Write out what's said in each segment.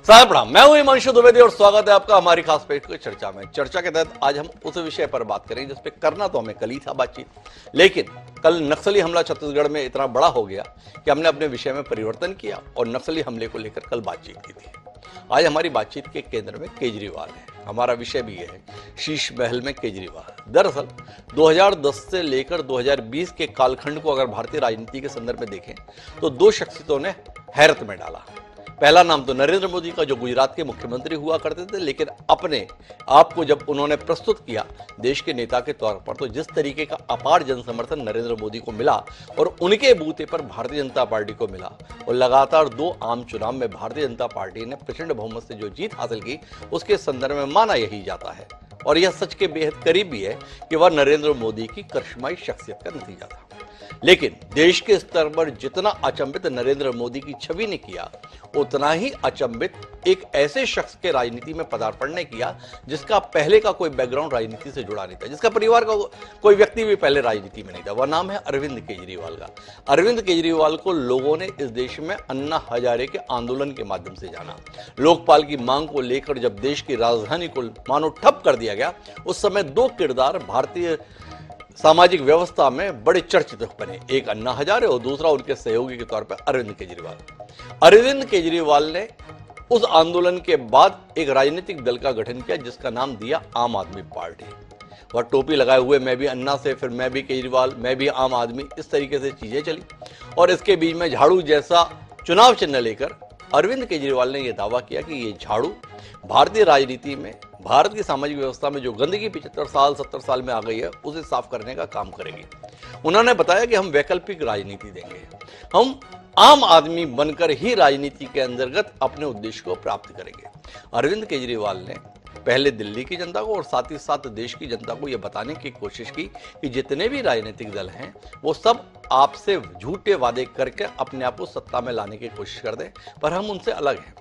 साहब प्रणाम, मैं हूं हिमांशु द्विवेदी और स्वागत है आपका हमारी खास पेज की चर्चा में। चर्चा के तहत आज हम उस विषय पर बात करेंगे जिस पे करना तो हमें कल ही था बातचीत, लेकिन कल नक्सली हमला छत्तीसगढ़ में इतना बड़ा हो गया कि हमने अपने विषय में परिवर्तन किया और नक्सली हमले को लेकर कल बातचीत की थी। आज हमारी बातचीत के केंद्र में केजरीवाल है। हमारा विषय भी यह है, शीश महल में केजरीवाल। दरअसल 2010 से लेकर 2020 के कालखंड को अगर भारतीय राजनीति के संदर्भ में देखें तो दो शख्सियतों ने हैरत में डाला। पहला नाम तो नरेंद्र मोदी का, जो गुजरात के मुख्यमंत्री हुआ करते थे, लेकिन अपने आप को जब उन्होंने प्रस्तुत किया देश के नेता के तौर पर, तो जिस तरीके का अपार जन समर्थन नरेंद्र मोदी को मिला और उनके बूते पर भारतीय जनता पार्टी को मिला और लगातार 2 आम चुनाव में भारतीय जनता पार्टी ने प्रचंड बहुमत से जो जीत हासिल की, उसके संदर्भ में माना यही जाता है और यह सच के बेहद करीब भी है कि वह नरेंद्र मोदी की करिश्माई शख्सियत का नतीजा था। लेकिन देश के स्तर पर जितना अचंभित नरेंद्र मोदी की छवि ने किया, उतना ही अचंभित एक ऐसे शख्स के राजनीति में पदार्पण ने किया जिसका पहले का कोई बैकग्राउंड राजनीति से जुड़ा नहीं था, जिसका परिवार का कोई व्यक्ति भी पहले राजनीति में नहीं था। वह नाम है अरविंद केजरीवाल का। अरविंद केजरीवाल को लोगों ने इस देश में अन्ना हजारे के आंदोलन के माध्यम से जाना। लोकपाल की मांग को लेकर जब देश की राजधानी को मानो ठप कर दिया गया, उस समय 2 किरदार भारतीय सामाजिक व्यवस्था में बड़े चर्चित बने, एक अन्ना हजारे और दूसरा उनके सहयोगी के तौर पर अरविंद केजरीवाल। अरविंद केजरीवाल ने उस आंदोलन के बाद एक राजनीतिक दल का गठन किया जिसका नाम दिया आम आदमी पार्टी। वह टोपी लगाए हुए मैं भी अन्ना से, फिर मैं भी केजरीवाल, मैं भी आम आदमी, इस तरीके से चीजें चली और इसके बीच में झाड़ू जैसा चुनाव चिन्ह लेकर अरविंद केजरीवाल ने यह दावा किया कि ये झाड़ू भारतीय राजनीति में, भारत की सामाजिक व्यवस्था में जो गंदगी 75 साल 70 साल में आ गई है, उसे साफ करने का काम करेगी। उन्होंने बताया कि हम वैकल्पिक राजनीति देंगे, हम आम आदमी बनकर ही राजनीति के अंतर्गत अपने उद्देश्य को प्राप्त करेंगे। अरविंद केजरीवाल ने पहले दिल्ली की जनता को और साथ ही साथ देश की जनता को यह बताने की कोशिश की कि जितने भी राजनीतिक दल हैं वो सब आपसे झूठे वादे करके अपने आप को सत्ता में लाने की कोशिश कर दें, पर हम उनसे अलग हैं।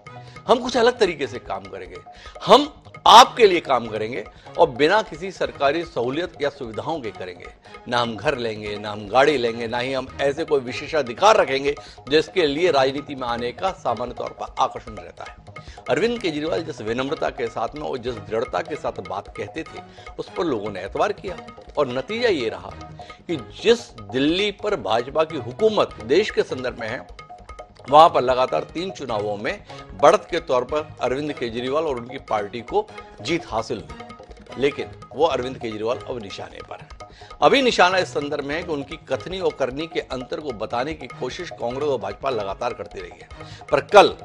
हम कुछ अलग तरीके से काम करेंगे, हम आपके लिए काम करेंगे और बिना किसी सरकारी सहूलियत या सुविधाओं के करेंगे। ना हम घर लेंगे, ना हम गाड़ी लेंगे, ना ही हम ऐसे कोई विशेषाधिकार रखेंगे जिसके लिए राजनीति में आने का सामान्य तौर पर आकर्षण रहता है। अरविंद केजरीवाल जिस विनम्रता के साथ में और जिस दृढ़ता के साथ बात कहते थे, उस पर लोगों ने एतबार किया और नतीजा ये रहा कि जिस दिल्ली पर भाजपा की हुकूमत देश के संदर्भ में है, वहां पर लगातार 3 चुनावों में बढ़त के तौर पर अरविंद केजरीवाल और उनकी पार्टी को जीत हासिल हुई। लेकिन वो अरविंद केजरीवाल अब निशाने पर है। अभी निशाना इस संदर्भ में है कि उनकी कथनी और करनी के अंतर को बताने की कोशिश कांग्रेस और भाजपा लगातार करती रही है, पर कल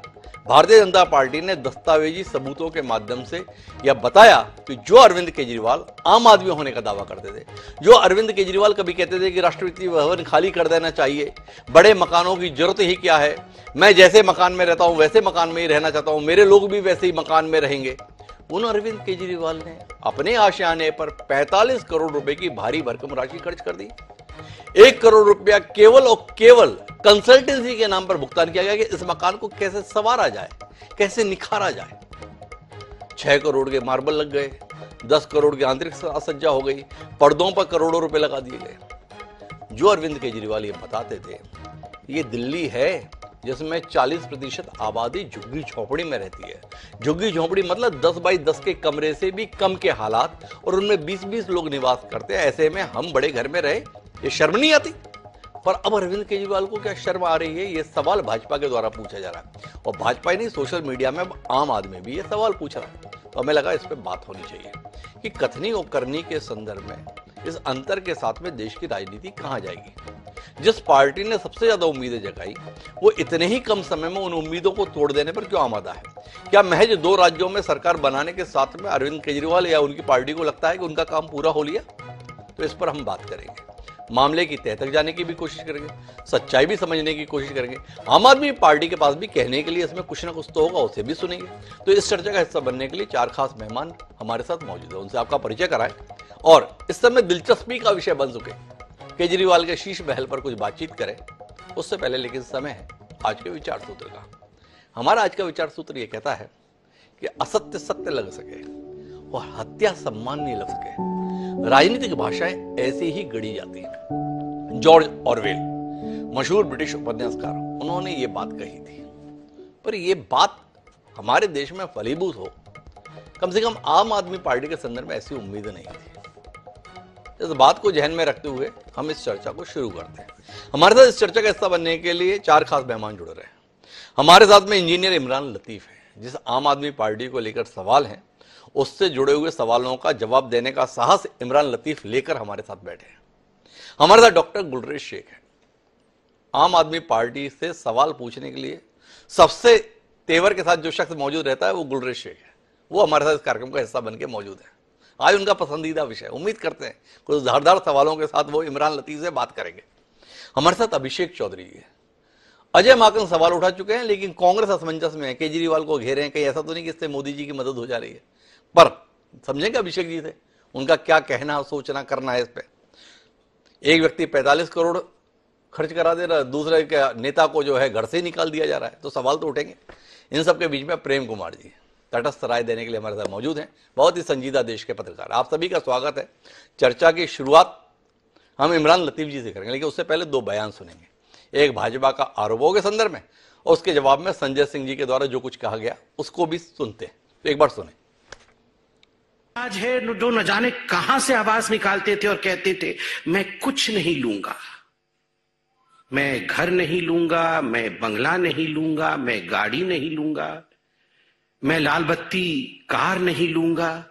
भारतीय जनता पार्टी ने दस्तावेजी सबूतों के माध्यम से यह बताया कि जो अरविंद केजरीवाल आम आदमी होने का दावा करते थे, जो अरविंद केजरीवाल कभी कहते थे कि राष्ट्रपति भवन खाली कर देना चाहिए, बड़े मकानों की जरूरत ही क्या है, मैं जैसे मकान में रहता हूं वैसे मकान में ही रहना चाहता हूं, मेरे लोग भी वैसे ही मकान में रहेंगे, उन अरविंद केजरीवाल ने अपने आशियाने पर 45 करोड़ रुपए की भारी भरकम राशि खर्च कर दी। 1 करोड़ रुपया केवल और केवल कंसल्टेंसी के नाम पर भुगतान किया गया कि इस मकान को कैसे संवारा जाए, कैसे निखारा जाए। 6 करोड़ के मार्बल लग गए, 10 करोड़ की आंतरिक सज्जा हो गई, पर्दों पर करोड़ों रुपए लगा दिए गए। जो अरविंद केजरीवाल ये बताते थे, ये दिल्ली है जिसमें 40% आबादी झुग्गी झोंपड़ी में रहती है। झुग्गी झोंपड़ी मतलब 10 बाई 10 के कमरे से भी कम के हालात और उनमें 20-20 लोग निवास करते हैं। ऐसे में हम बड़े घर में रहे, ये शर्म नहीं आती? पर अब अरविंद केजरीवाल को क्या शर्म आ रही है, ये सवाल भाजपा के द्वारा पूछा जा रहा है और भाजपा ही नहीं, सोशल मीडिया में अब आम आदमी भी ये सवाल पूछ रहा है। तो हमें लगा इस पर बात होनी चाहिए कि कथनी और करनी के संदर्भ में इस अंतर के साथ में देश की राजनीति कहां जाएगी। जिस पार्टी ने सबसे ज्यादा उम्मीदें जगाई, वो इतने ही कम समय में उन उम्मीदों को तोड़ देने पर क्यों आमादा है? क्या महज 2 राज्यों में सरकार बनाने के साथ में अरविंद केजरीवाल या उनकी पार्टी को लगता है कि उनका काम पूरा हो लिया? तो इस पर हम बात करेंगे, मामले की तह तक जाने की भी कोशिश करेंगे, सच्चाई भी समझने की कोशिश करेंगे। आम आदमी पार्टी के पास भी कहने के लिए इसमें कुछ ना कुछ तो होगा, उसे भी सुनेंगे। तो इस चर्चा का हिस्सा बनने के लिए 4 खास मेहमान हमारे साथ मौजूद है, उनसे आपका परिचय कराएं और इस समय दिलचस्पी का विषय बन चुके केजरीवाल के शीश महल पर कुछ बातचीत करें। उससे पहले लेकिन समय है आज के विचार सूत्र का। हमारा आज का विचार सूत्र यह कहता है कि असत्य सत्य लग सके और हत्या सम्मान नहीं लग सके, राजनीतिक भाषाएं ऐसी ही गढ़ी जाती हैं। जॉर्ज ऑरवेल, मशहूर ब्रिटिश उपन्यासकार, उन्होंने ये बात कही थी, पर यह बात हमारे देश में फलीभूत हो, कम से कम आम आदमी पार्टी के संदर्भ में ऐसी उम्मीद नहीं थी। इस बात को ध्यान में रखते हुए हम इस चर्चा को शुरू करते हैं। हमारे साथ इस चर्चा का हिस्सा बनने के लिए 4 खास मेहमान जुड़ रहे हैं। हमारे साथ में इंजीनियर इमरान लतीफ है, जिस आम आदमी पार्टी को लेकर सवाल हैं उससे जुड़े हुए सवालों का जवाब देने का साहस इमरान लतीफ लेकर हमारे साथ बैठे हैं। हमारे साथ डॉक्टर गुलरेज शेख है। आम आदमी पार्टी से सवाल पूछने के लिए सबसे तेवर के साथ जो शख्स मौजूद रहता है वो गुलरेज शेख है। वो हमारे साथ इस कार्यक्रम का हिस्सा बनकर मौजूद है। आज उनका पसंदीदा विषय, उम्मीद करते हैं कुछ धारदार सवालों के साथ वो इमरान लतीफ से बात करेंगे। हमारे साथ अभिषेक चौधरी है। अजय माकन सवाल उठा चुके हैं, लेकिन कांग्रेस असमंजस में है, केजरीवाल को घेरे हैं। कहीं ऐसा तो नहीं कि इससे मोदी जी की मदद हो जा रही है, पर समझेंगे अभिषेक जी से उनका क्या कहना, सोचना, करना है इस पे। एक व्यक्ति 45 करोड़ खर्च करा दे रहा है, दूसरे के नेता को जो है घर से ही निकाल दिया जा रहा है, तो सवाल तो उठेंगे। इन सब के बीच में प्रेम कुमार जी तटस्थ राय देने के लिए हमारे साथ मौजूद हैं, बहुत ही संजीदा देश के पत्रकार। आप सभी का स्वागत है। चर्चा की शुरुआत हम इमरान लतीफ जी से करेंगे, लेकिन उससे पहले 2 बयान सुनेंगे। एक भाजपा का आरोपों के संदर्भ में और उसके जवाब में संजय सिंह जी के द्वारा जो कुछ कहा गया उसको भी सुनते हैं। तो एक बार सुने। आज है जो न जाने कहां से आवाज निकालते थे और कहते थे मैं कुछ नहीं लूंगा, मैं घर नहीं लूंगा, मैं बंगला नहीं लूंगा, मैं गाड़ी नहीं लूंगा, मैं लाल बत्ती कार नहीं लूंगा,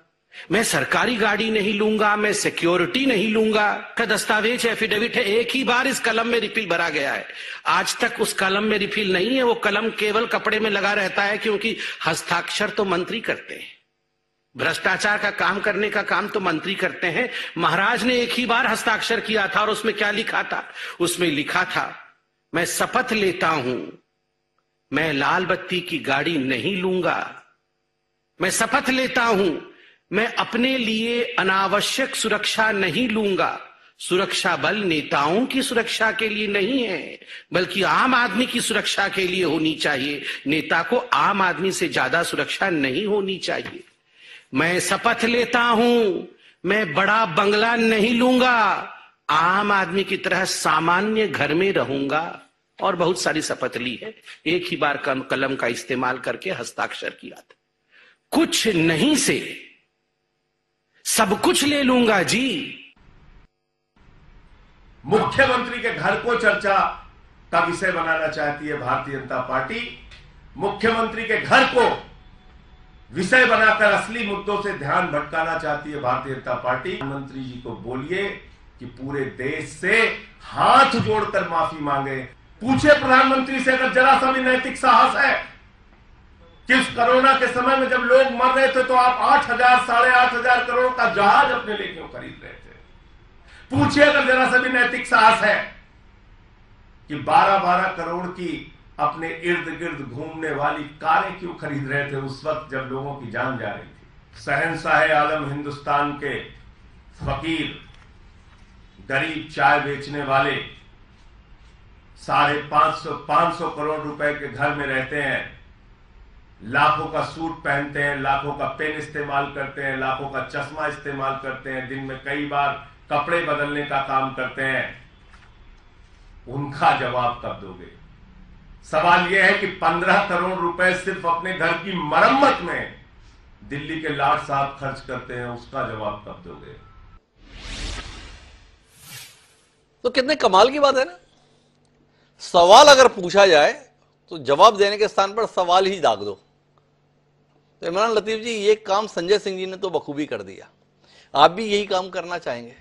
मैं सरकारी गाड़ी नहीं लूंगा, मैं सिक्योरिटी नहीं लूंगा का दस्तावेज एफिडेविट है। एक ही बार इस कलम में रिफिल भरा गया है। आज तक उस कलम में रिफिल नहीं है। वो कलम केवल कपड़े में लगा रहता है, क्योंकि हस्ताक्षर तो मंत्री करते हैं। भ्रष्टाचार का काम करने का काम तो मंत्री करते हैं। महाराज ने एक ही बार हस्ताक्षर किया था और उसमें क्या लिखा था? उसमें लिखा था मैं शपथ लेता हूं मैं लाल बत्ती की गाड़ी नहीं लूंगा, मैं शपथ लेता हूं मैं अपने लिए अनावश्यक सुरक्षा नहीं लूंगा। सुरक्षा बल नेताओं की सुरक्षा के लिए नहीं है, बल्कि आम आदमी की सुरक्षा के लिए होनी चाहिए। नेता को आम आदमी से ज्यादा सुरक्षा नहीं होनी चाहिए। मैं शपथ लेता हूं मैं बड़ा बंगला नहीं लूंगा, आम आदमी की तरह सामान्य घर में रहूंगा। और बहुत सारी शपथ ली है। एक ही बार कलम का इस्तेमाल करके हस्ताक्षर किया था। कुछ नहीं से सब कुछ ले लूंगा जी। मुख्यमंत्री के घर को चर्चा का विषय बनाना चाहती है भारतीय जनता पार्टी। मुख्यमंत्री के घर को विषय बनाकर असली मुद्दों से ध्यान भटकाना चाहती है भारतीय जनता पार्टी। प्रधानमंत्री जी को बोलिए कि पूरे देश से हाथ जोड़कर माफी मांगे। पूछे प्रधानमंत्री से अगर जरा सा भी नैतिक साहस है कि उस कोरोना के समय में जब लोग मर रहे थे तो आप 8,000 8,500 करोड़ का जहाज अपने लिए क्यों खरीद रहे थे? पूछिए अगर जरा सा भी नैतिक साहस है कि 12-12 करोड़ की अपने इर्द गिर्द घूमने वाली कारें क्यों खरीद रहे थे उस वक्त जब लोगों की जान जा रही थी। शहंशाह आलम हिंदुस्तान के फकीर, गरीब चाय बेचने वाले 550 करोड़ रुपए के घर में रहते हैं, लाखों का सूट पहनते हैं, लाखों का पेन इस्तेमाल करते हैं, लाखों का चश्मा इस्तेमाल करते हैं, दिन में कई बार कपड़े बदलने का काम करते हैं। उनका जवाब कब दोगे? सवाल यह है कि 15 करोड़ रुपए सिर्फ अपने घर की मरम्मत में दिल्ली के लाट साहब खर्च करते हैं, उसका जवाब कब दोगे? तो कितने कमाल की बात है ना। सवाल अगर पूछा जाए तो जवाब देने के स्थान पर सवाल ही दाग दो। तो इमरान लतीफ जी, ये काम संजय सिंह जी ने तो बखूबी कर दिया। आप भी यही काम करना चाहेंगे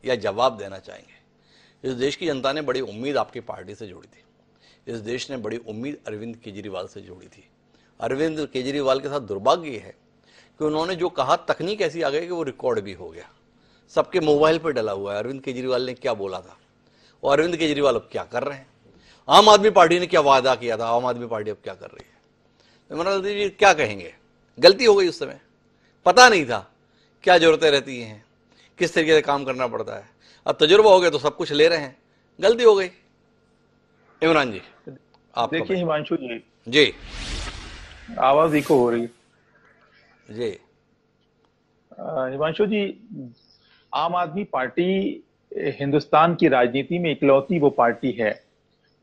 या जवाब देना चाहेंगे? इस देश की जनता ने बड़ी उम्मीद आपकी पार्टी से जोड़ी थी। इस देश ने बड़ी उम्मीद अरविंद केजरीवाल से जोड़ी थी। अरविंद केजरीवाल के साथ दुर्भाग्य ये है कि उन्होंने जो कहा, तकनीक ऐसी आ गई कि वो रिकॉर्ड भी हो गया, सबके मोबाइल पर डला हुआ है अरविंद केजरीवाल ने क्या बोला था और अरविंद केजरीवाल अब क्या कर रहे हैं। आम आदमी पार्टी ने क्या वादा किया था, आम आदमी पार्टी अब क्या कर रही है। इमरान लतीफ जी क्या कहेंगे? गलती हो गई, उस समय पता नहीं था क्या जरूरतें रहती हैं, किस तरीके से काम करना पड़ता है। अब तजुर्बा हो गया तो सब कुछ ले रहे हैं, गलती हो गई। इमरान जी आप देखिए हिमांशु जी, जी आवाज इको हो रही है जी। हिमांशु जी, आम आदमी पार्टी हिंदुस्तान की राजनीति में इकलौती वो पार्टी है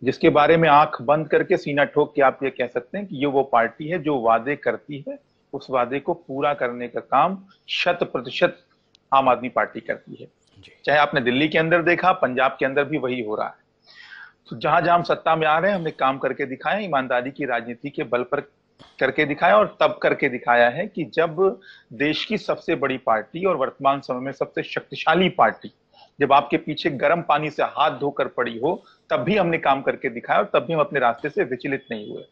जिसके बारे में आंख बंद करके सीना ठोक के आप ये कह सकते हैं कि ये वो पार्टी है जो वादे करती है, उस वादे को पूरा करने का काम 100% आम आदमी पार्टी करती है। चाहे आपने दिल्ली के अंदर देखा, पंजाब के अंदर भी वही हो रहा है। तो जहां जहां हम सत्ता में आ रहे हैं, हमने काम करके दिखाया, ईमानदारी की राजनीति के बल पर करके दिखाया, और तब करके दिखाया है कि जब देश की सबसे बड़ी पार्टी और वर्तमान समय में सबसे शक्तिशाली पार्टी जब आपके पीछे गर्म पानी से हाथ धोकर पड़ी हो, तब भी हमने काम करके दिखाया और तब भी हम अपने रास्ते से विचलित नहीं हुए।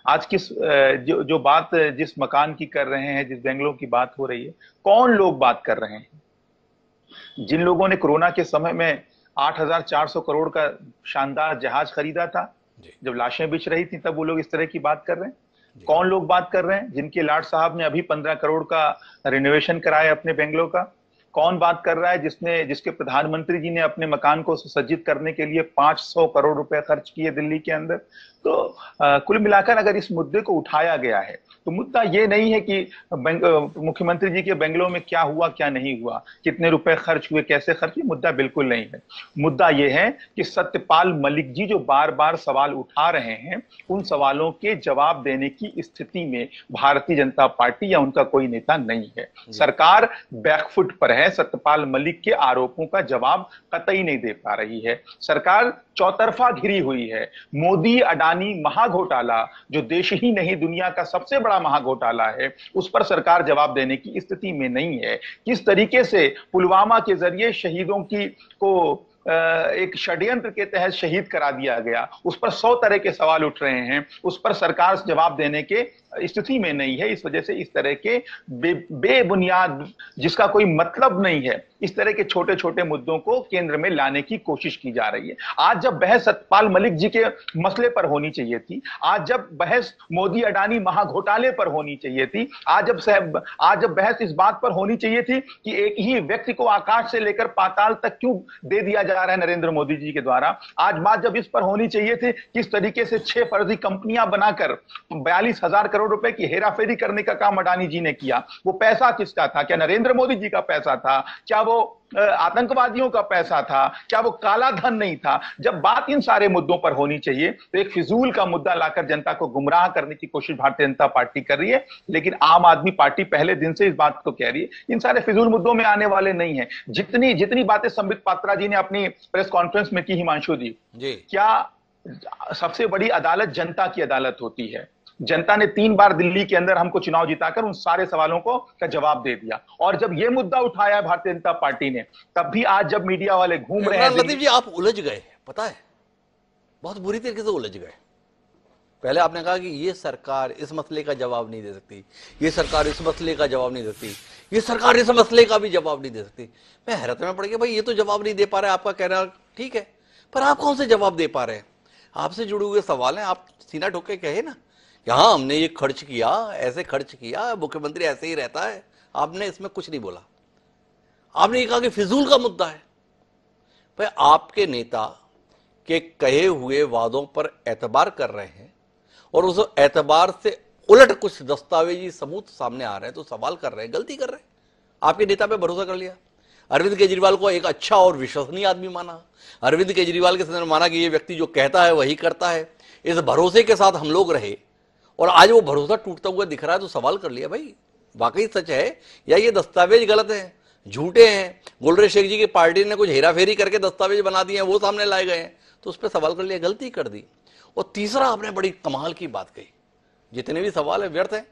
आज जो बात जिस मकान की कर रहे हैं, जिस बेंगलोर की बात हो रही है, कौन लोग बात कर रहे हैं? जिन लोगों ने कोरोना के समय में 8,400 करोड़ का शानदार जहाज खरीदा था, जब लाशें बिछ रही थी, तब वो लोग इस तरह की बात कर रहे हैं। कौन लोग बात कर रहे हैं जिनके लाड साहब ने अभी 15 करोड़ का रिनोवेशन कराया अपने बेंगलोर का? कौन बात कर रहा है जिसके प्रधानमंत्री जी ने अपने मकान को सुसज्जित करने के लिए 500 करोड़ रुपए खर्च किए दिल्ली के अंदर? तो कुल मिलाकर अगर इस मुद्दे को उठाया गया है, तो मुद्दा ये नहीं है कि मुख्यमंत्री जी के बेंगलोर में क्या हुआ क्या नहीं हुआ, कितने रुपए खर्च हुए, कैसे खर्च हुए, मुद्दा बिल्कुल नहीं है। मुद्दा ये है कि सत्यपाल मलिक जी जो बार बार सवाल उठा रहे हैं, उन सवालों के जवाब देने की स्थिति में भारतीय जनता पार्टी या उनका कोई नेता नहीं है। सरकार बैकफुट पर है, सत्यपाल मलिक के आरोपों का जवाब कतई नहीं दे पा रही है। सरकार चौतरफा घिरी हुई है। मोदी अडानी महाघोटाला, जो देश ही नहीं दुनिया का सबसे बड़ा महाघोटाला है, उस पर सरकार जवाब देने की स्थिति में नहीं है। किस तरीके से पुलवामा के जरिए शहीदों को एक षड्यंत्र के तहत शहीद करा दिया गया, उस पर 100 तरह के सवाल उठ रहे हैं, उस पर सरकार जवाब देने के स्थिति में नहीं है। इस वजह से इस तरह के बेबुनियाद, जिसका कोई मतलब नहीं है, इस तरह के छोटे छोटे मुद्दों को केंद्र में लाने की कोशिश की जा रही है। आज जब बहस सत्यपाल मलिक जी के मसले पर होनी चाहिए थी, आज जब बहस मोदी अडानी महाघोटाले पर होनी चाहिए थी, आज जब बहस इस बात पर होनी चाहिए थी कि एक ही व्यक्ति को आकाश से लेकर पाताल तक क्यों दे दिया जा रहा है नरेंद्र मोदी जी के द्वारा, आज बात जब इस पर होनी चाहिए थी किस तरीके से 6 फर्जी कंपनियां बनाकर 42,000 करोड़ रुपए की हेराफेरी करने का काम अडानी जी ने किया, वो पैसा किसका था? क्या नरेंद्र मोदी जी का पैसा था? क्या वो आतंकवादियों का पैसा था? क्या वो काला धन नहीं था? जब बात इन सारे मुद्दों पर होनी चाहिए, तो एक फिजूल का मुद्दा लाकर जनता को गुमराह करने की कोशिश भारतीय जनता पार्टी कर रही है। लेकिन आम आदमी पार्टी पहले दिन से इस बात को कह रही है, इन सारे फिजूल मुद्दों में आने वाले नहीं है। जितनी बातें संबित पात्रा जी ने अपनी प्रेस कॉन्फ्रेंस में की, हिमांशु जी, क्या सबसे बड़ी अदालत जनता की अदालत होती है? जनता ने 3 बार दिल्ली के अंदर हमको चुनाव जिताकर उन सारे सवालों का जवाब दे दिया, और जब यह मुद्दा उठाया है भारतीय जनता पार्टी ने, तब भी आज जब मीडिया वाले घूम रहे हैं, लतीफ जी आप उलझ गए, पता है, बहुत बुरी तरीके से उलझ गए। पहले आपने कहा कि ये सरकार इस मसले का जवाब नहीं दे सकती, ये सरकार इस मसले का जवाब नहीं दे सकती, ये सरकार इस मसले का भी जवाब नहीं दे सकती। मैं हैरत में पड़ गया, भाई ये तो जवाब नहीं दे पा रहे, आपका कहना ठीक है, पर आप कौन से जवाब दे पा रहे हैं? आपसे जुड़े हुए सवाल हैं, आप सीना ठोक के कहे ना कि हाँ हमने ये खर्च किया, ऐसे खर्च किया, मुख्यमंत्री ऐसे ही रहता है। आपने इसमें कुछ नहीं बोला, आपने ये कहा कि फिजूल का मुद्दा है। भाई आपके नेता के कहे हुए वादों पर एतबार कर रहे हैं और उस एतबार से उलट कुछ दस्तावेजी सबूत सामने आ रहे हैं, तो सवाल कर रहे हैं, गलती कर रहे हैं। आपके नेता पे भरोसा कर लिया, अरविंद केजरीवाल को एक अच्छा और विश्वसनीय आदमी माना, अरविंद केजरीवाल के संदर्भ में माना कि ये व्यक्ति जो कहता है वही करता है। इस भरोसे के साथ हम लोग रहे और आज वो भरोसा टूटता हुआ दिख रहा है, तो सवाल कर लिया, भाई वाकई सच है या ये दस्तावेज गलत हैं, झूठे हैं, गुलरेज शेख जी की पार्टी ने कुछ हेराफेरी करके दस्तावेज बना दिए हैं, वो सामने लाए गए हैं, तो उस पर सवाल कर लिया, गलती कर दी। और तीसरा आपने बड़ी कमाल की बात कही, जितने भी सवाल है व्यर्थ है,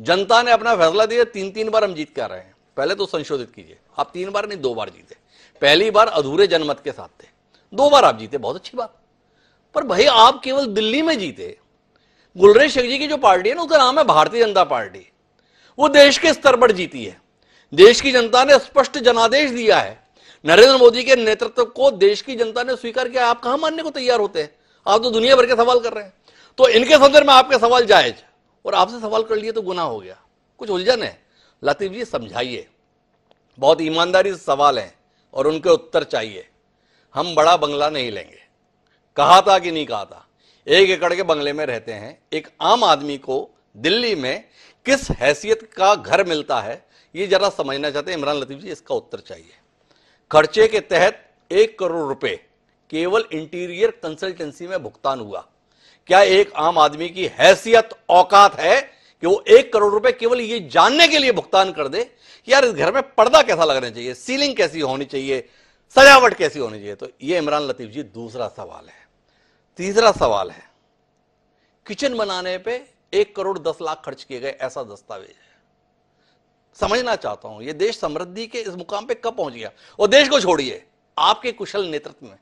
जनता ने अपना फैसला दिया, 3 बार हम जीत कर रहे हैं। पहले तो संशोधित कीजिए, आप 3 बार नहीं 2 बार जीते। पहली बार अधूरे जनमत के साथ थे, 2 बार आप जीते, बहुत अच्छी बात। पर भाई आप केवल दिल्ली में जीते, गुलरेज शेख जी की जो पार्टी है ना, उसका नाम है भारतीय जनता पार्टी, वो देश के स्तर पर जीती है। देश की जनता ने स्पष्ट जनादेश दिया है, नरेंद्र मोदी के नेतृत्व को देश की जनता ने स्वीकार किया। आप कहां मानने को तैयार होते हैं? आप तो दुनिया भर के सवाल कर रहे हैं। तो इनके संदर्भ में आपके सवाल जायज, और आपसे सवाल कर लिए तो गुनाह हो गया, कुछ उलझन है। लतीफ जी समझाइए, बहुत ईमानदारी से सवाल हैं और उनके उत्तर चाहिए। हम बड़ा बंगला नहीं लेंगे, कहा था कि नहीं कहा था, 1 एकड़ के बंगले में रहते हैं। एक आम आदमी को दिल्ली में किस हैसियत का घर मिलता है, ये जरा समझना चाहते हैं। इमरान लतीफ जी, इसका उत्तर चाहिए। खर्चे के तहत 1 करोड़ रुपए केवल इंटीरियर कंसल्टेंसी में भुगतान हुआ। क्या एक आम आदमी की हैसियत औकात है कि वो 1 करोड़ रुपए केवल ये जानने के लिए भुगतान कर दे कि यार इस घर में पर्दा कैसा लगना चाहिए, सीलिंग कैसी होनी चाहिए, सजावट कैसी होनी चाहिए? तो ये इमरान लतीफ जी दूसरा सवाल है। तीसरा सवाल है, किचन बनाने पे 1 करोड़ 10 लाख खर्च किए गए, ऐसा दस्तावेज है। समझना चाहता हूं ये देश समृद्धि के इस मुकाम पे कब पहुंच गया? और देश को छोड़िए, आपके कुशल नेतृत्व में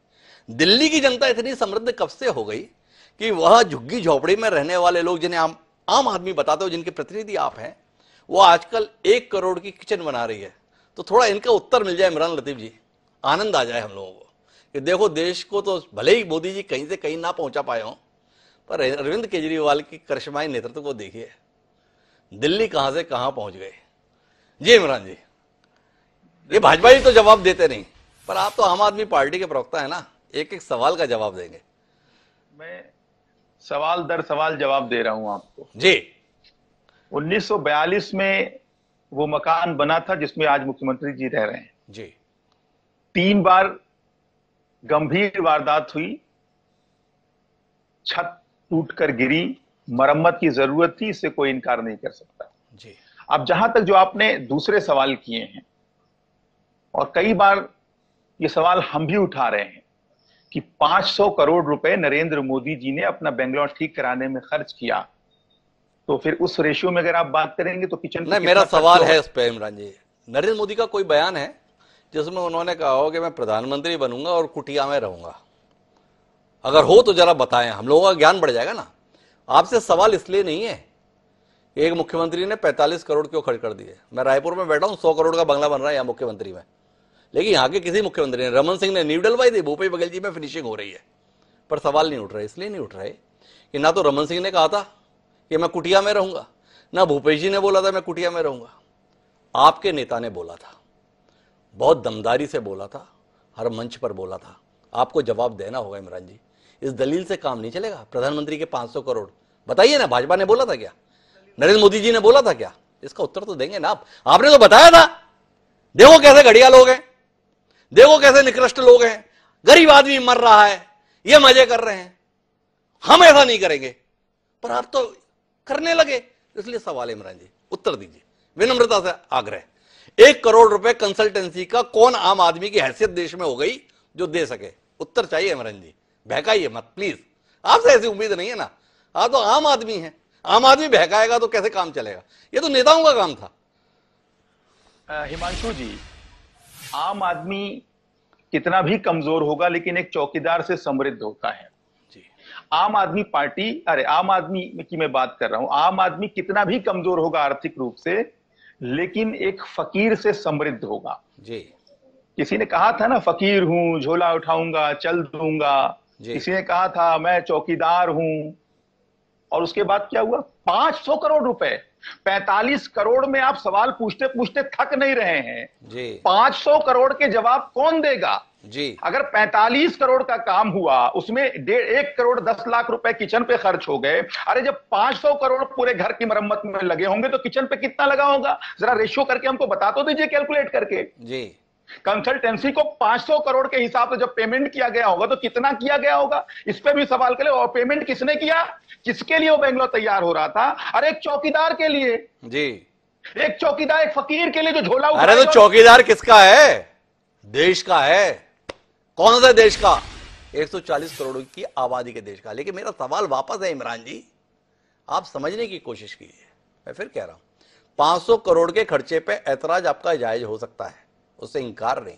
दिल्ली की जनता इतनी समृद्ध कब से हो गई कि वह झुग्गी झोपड़ी में रहने वाले लोग, जिन्हें आम आदमी बताते हो, जिनके प्रतिनिधि आप हैं, वो आजकल 1 करोड़ की किचन बना रही है। तो थोड़ा इनका उत्तर मिल जाए इमरान लतीफ जी, आनंद आ जाए हम लोगों को कि देखो देश को तो भले ही मोदी जी कहीं से कहीं ना पहुंचा पाए हों, पर अरविंद केजरीवाल की करिश्माई नेतृत्व को देखिए, दिल्ली कहां से कहां पहुंच गए। जी इमरान जी, ये भाजपा जी तो जवाब देते नहीं, पर आप तो आम आदमी पार्टी के प्रवक्ता है ना, एक एक सवाल का जवाब देंगे। मैं सवाल दर सवाल जवाब दे रहा हूं आपको। जी, 1942 में वो मकान बना था जिसमें आज मुख्यमंत्री जी रह रहे हैं। जी, 3 बार गंभीर वारदात हुई, छत टूटकर गिरी, मरम्मत की जरूरत थी, इससे कोई इनकार नहीं कर सकता। जी, अब जहां तक जो आपने दूसरे सवाल किए हैं, और कई बार ये सवाल हम भी उठा रहे हैं कि 500 करोड़ रुपए नरेंद्र मोदी जी ने अपना बेंगलोर ठीक कराने में खर्च किया, तो फिर उस रेशियो में अगर आप बात करेंगे तो किचन नहीं, मेरा सवाल है इस पे इमरान जी, नरेंद्र मोदी का कोई बयान है जिसमें उन्होंने कहा हो कि मैं प्रधानमंत्री बनूंगा और कुटिया में रहूंगा? अगर हो तो जरा बताएं, हम लोगों का ज्ञान बढ़ जाएगा ना। आपसे सवाल इसलिए नहीं है एक मुख्यमंत्री ने 45 करोड़ क्यों खर्च कर दिए। मैं रायपुर में बैठा हूं, 100 करोड़ का बंगला बन रहा है यहाँ मुख्यमंत्री में, लेकिन यहाँ के किसी मुख्यमंत्री ने, रमन सिंह ने नींव डलवाई थी, भूपेश बघेल जी में फिनिशिंग हो रही है, पर सवाल नहीं उठ रहे। इसलिए नहीं उठ रहे कि ना तो रमन सिंह ने कहा था कि मैं कुटिया में रहूंगा, ना भूपेश जी ने बोला था मैं कुटिया में रहूंगा। आपके नेता ने बोला था, बहुत दमदारी से बोला था, हर मंच पर बोला था। आपको जवाब देना होगा इमरान जी, इस दलील से काम नहीं चलेगा। प्रधानमंत्री के 500 करोड़ बताइए ना, भाजपा ने बोला था क्या? नरेंद्र मोदी जी ने बोला था क्या? इसका उत्तर तो देंगे ना आप। आपने तो बताया था, देखो कैसे घटिया लोग हैं, देखो कैसे निकृष्ट लोग हैं, गरीब आदमी मर रहा है, ये मजे कर रहे हैं, हम ऐसा नहीं करेंगे, पर आप तो करने लगे। इसलिए सवाल है इमरान जी, उत्तर दीजिए, विनम्रता से आग्रह। 1 करोड़ रुपए कंसल्टेंसी का कौन आम आदमी की हैसियत देश में हो गई जो दे सके? उत्तर चाहिए इमरान जी, बहकाइए मत प्लीज, आपसे ऐसी उम्मीद नहीं है ना, आप तो आम आदमी हैं। आम आदमी बहकाएगा तो कैसे काम चलेगा? ये तो नेताओं का काम था। हिमांशु जी, आम आदमी कितना भी कमजोर होगा लेकिन एक चौकीदार से समृद्ध होता है जी। आम आदमी पार्टी, अरे आम आदमी की मैं बात कर रहा हूं, आम आदमी कितना भी कमजोर होगा आर्थिक रूप से, लेकिन एक फकीर से समृद्ध होगा जी। किसी ने कहा था ना, फकीर हूं, झोला उठाऊंगा, चल दूंगा। किसी ने कहा था मैं चौकीदार हूं, और उसके बाद क्या हुआ? 500 करोड़ रुपए, 45 करोड़ में आप सवाल पूछते पूछते थक नहीं रहे हैं जी। 500 करोड़ के जवाब कौन देगा जी। अगर 45 करोड़ का काम हुआ, उसमें 1 करोड़ 10 लाख रुपए किचन पे खर्च हो गए, अरे जब 500 करोड़ पूरे घर की मरम्मत में लगे होंगे तो किचन पे कितना लगा होगा? जरा रेशियो करके हमको बता तो दीजिए, कैलकुलेट करके। जी। कंसल्टेंसी को 500 करोड़ के हिसाब से जब पेमेंट किया गया होगा तो कितना किया गया होगा, इस पे भी सवाल करें। और पेमेंट किसने किया? किसके लिए वो बेंगलोर तैयार हो रहा था? अरे एक चौकीदार के लिए जी। एक चौकीदार, एक फकीर के लिए जो झोला अरे तो चौकीदार किसका है? देश का है। कौन सा देश का? 140 करोड़ की आबादी के देश का। लेकिन मेरा सवाल वापस है इमरान जी, आप समझने की कोशिश कीजिए। मैं फिर कह रहा हूं, 500 करोड़ के खर्चे पे ऐतराज आपका जायज हो सकता है, उससे इंकार नहीं,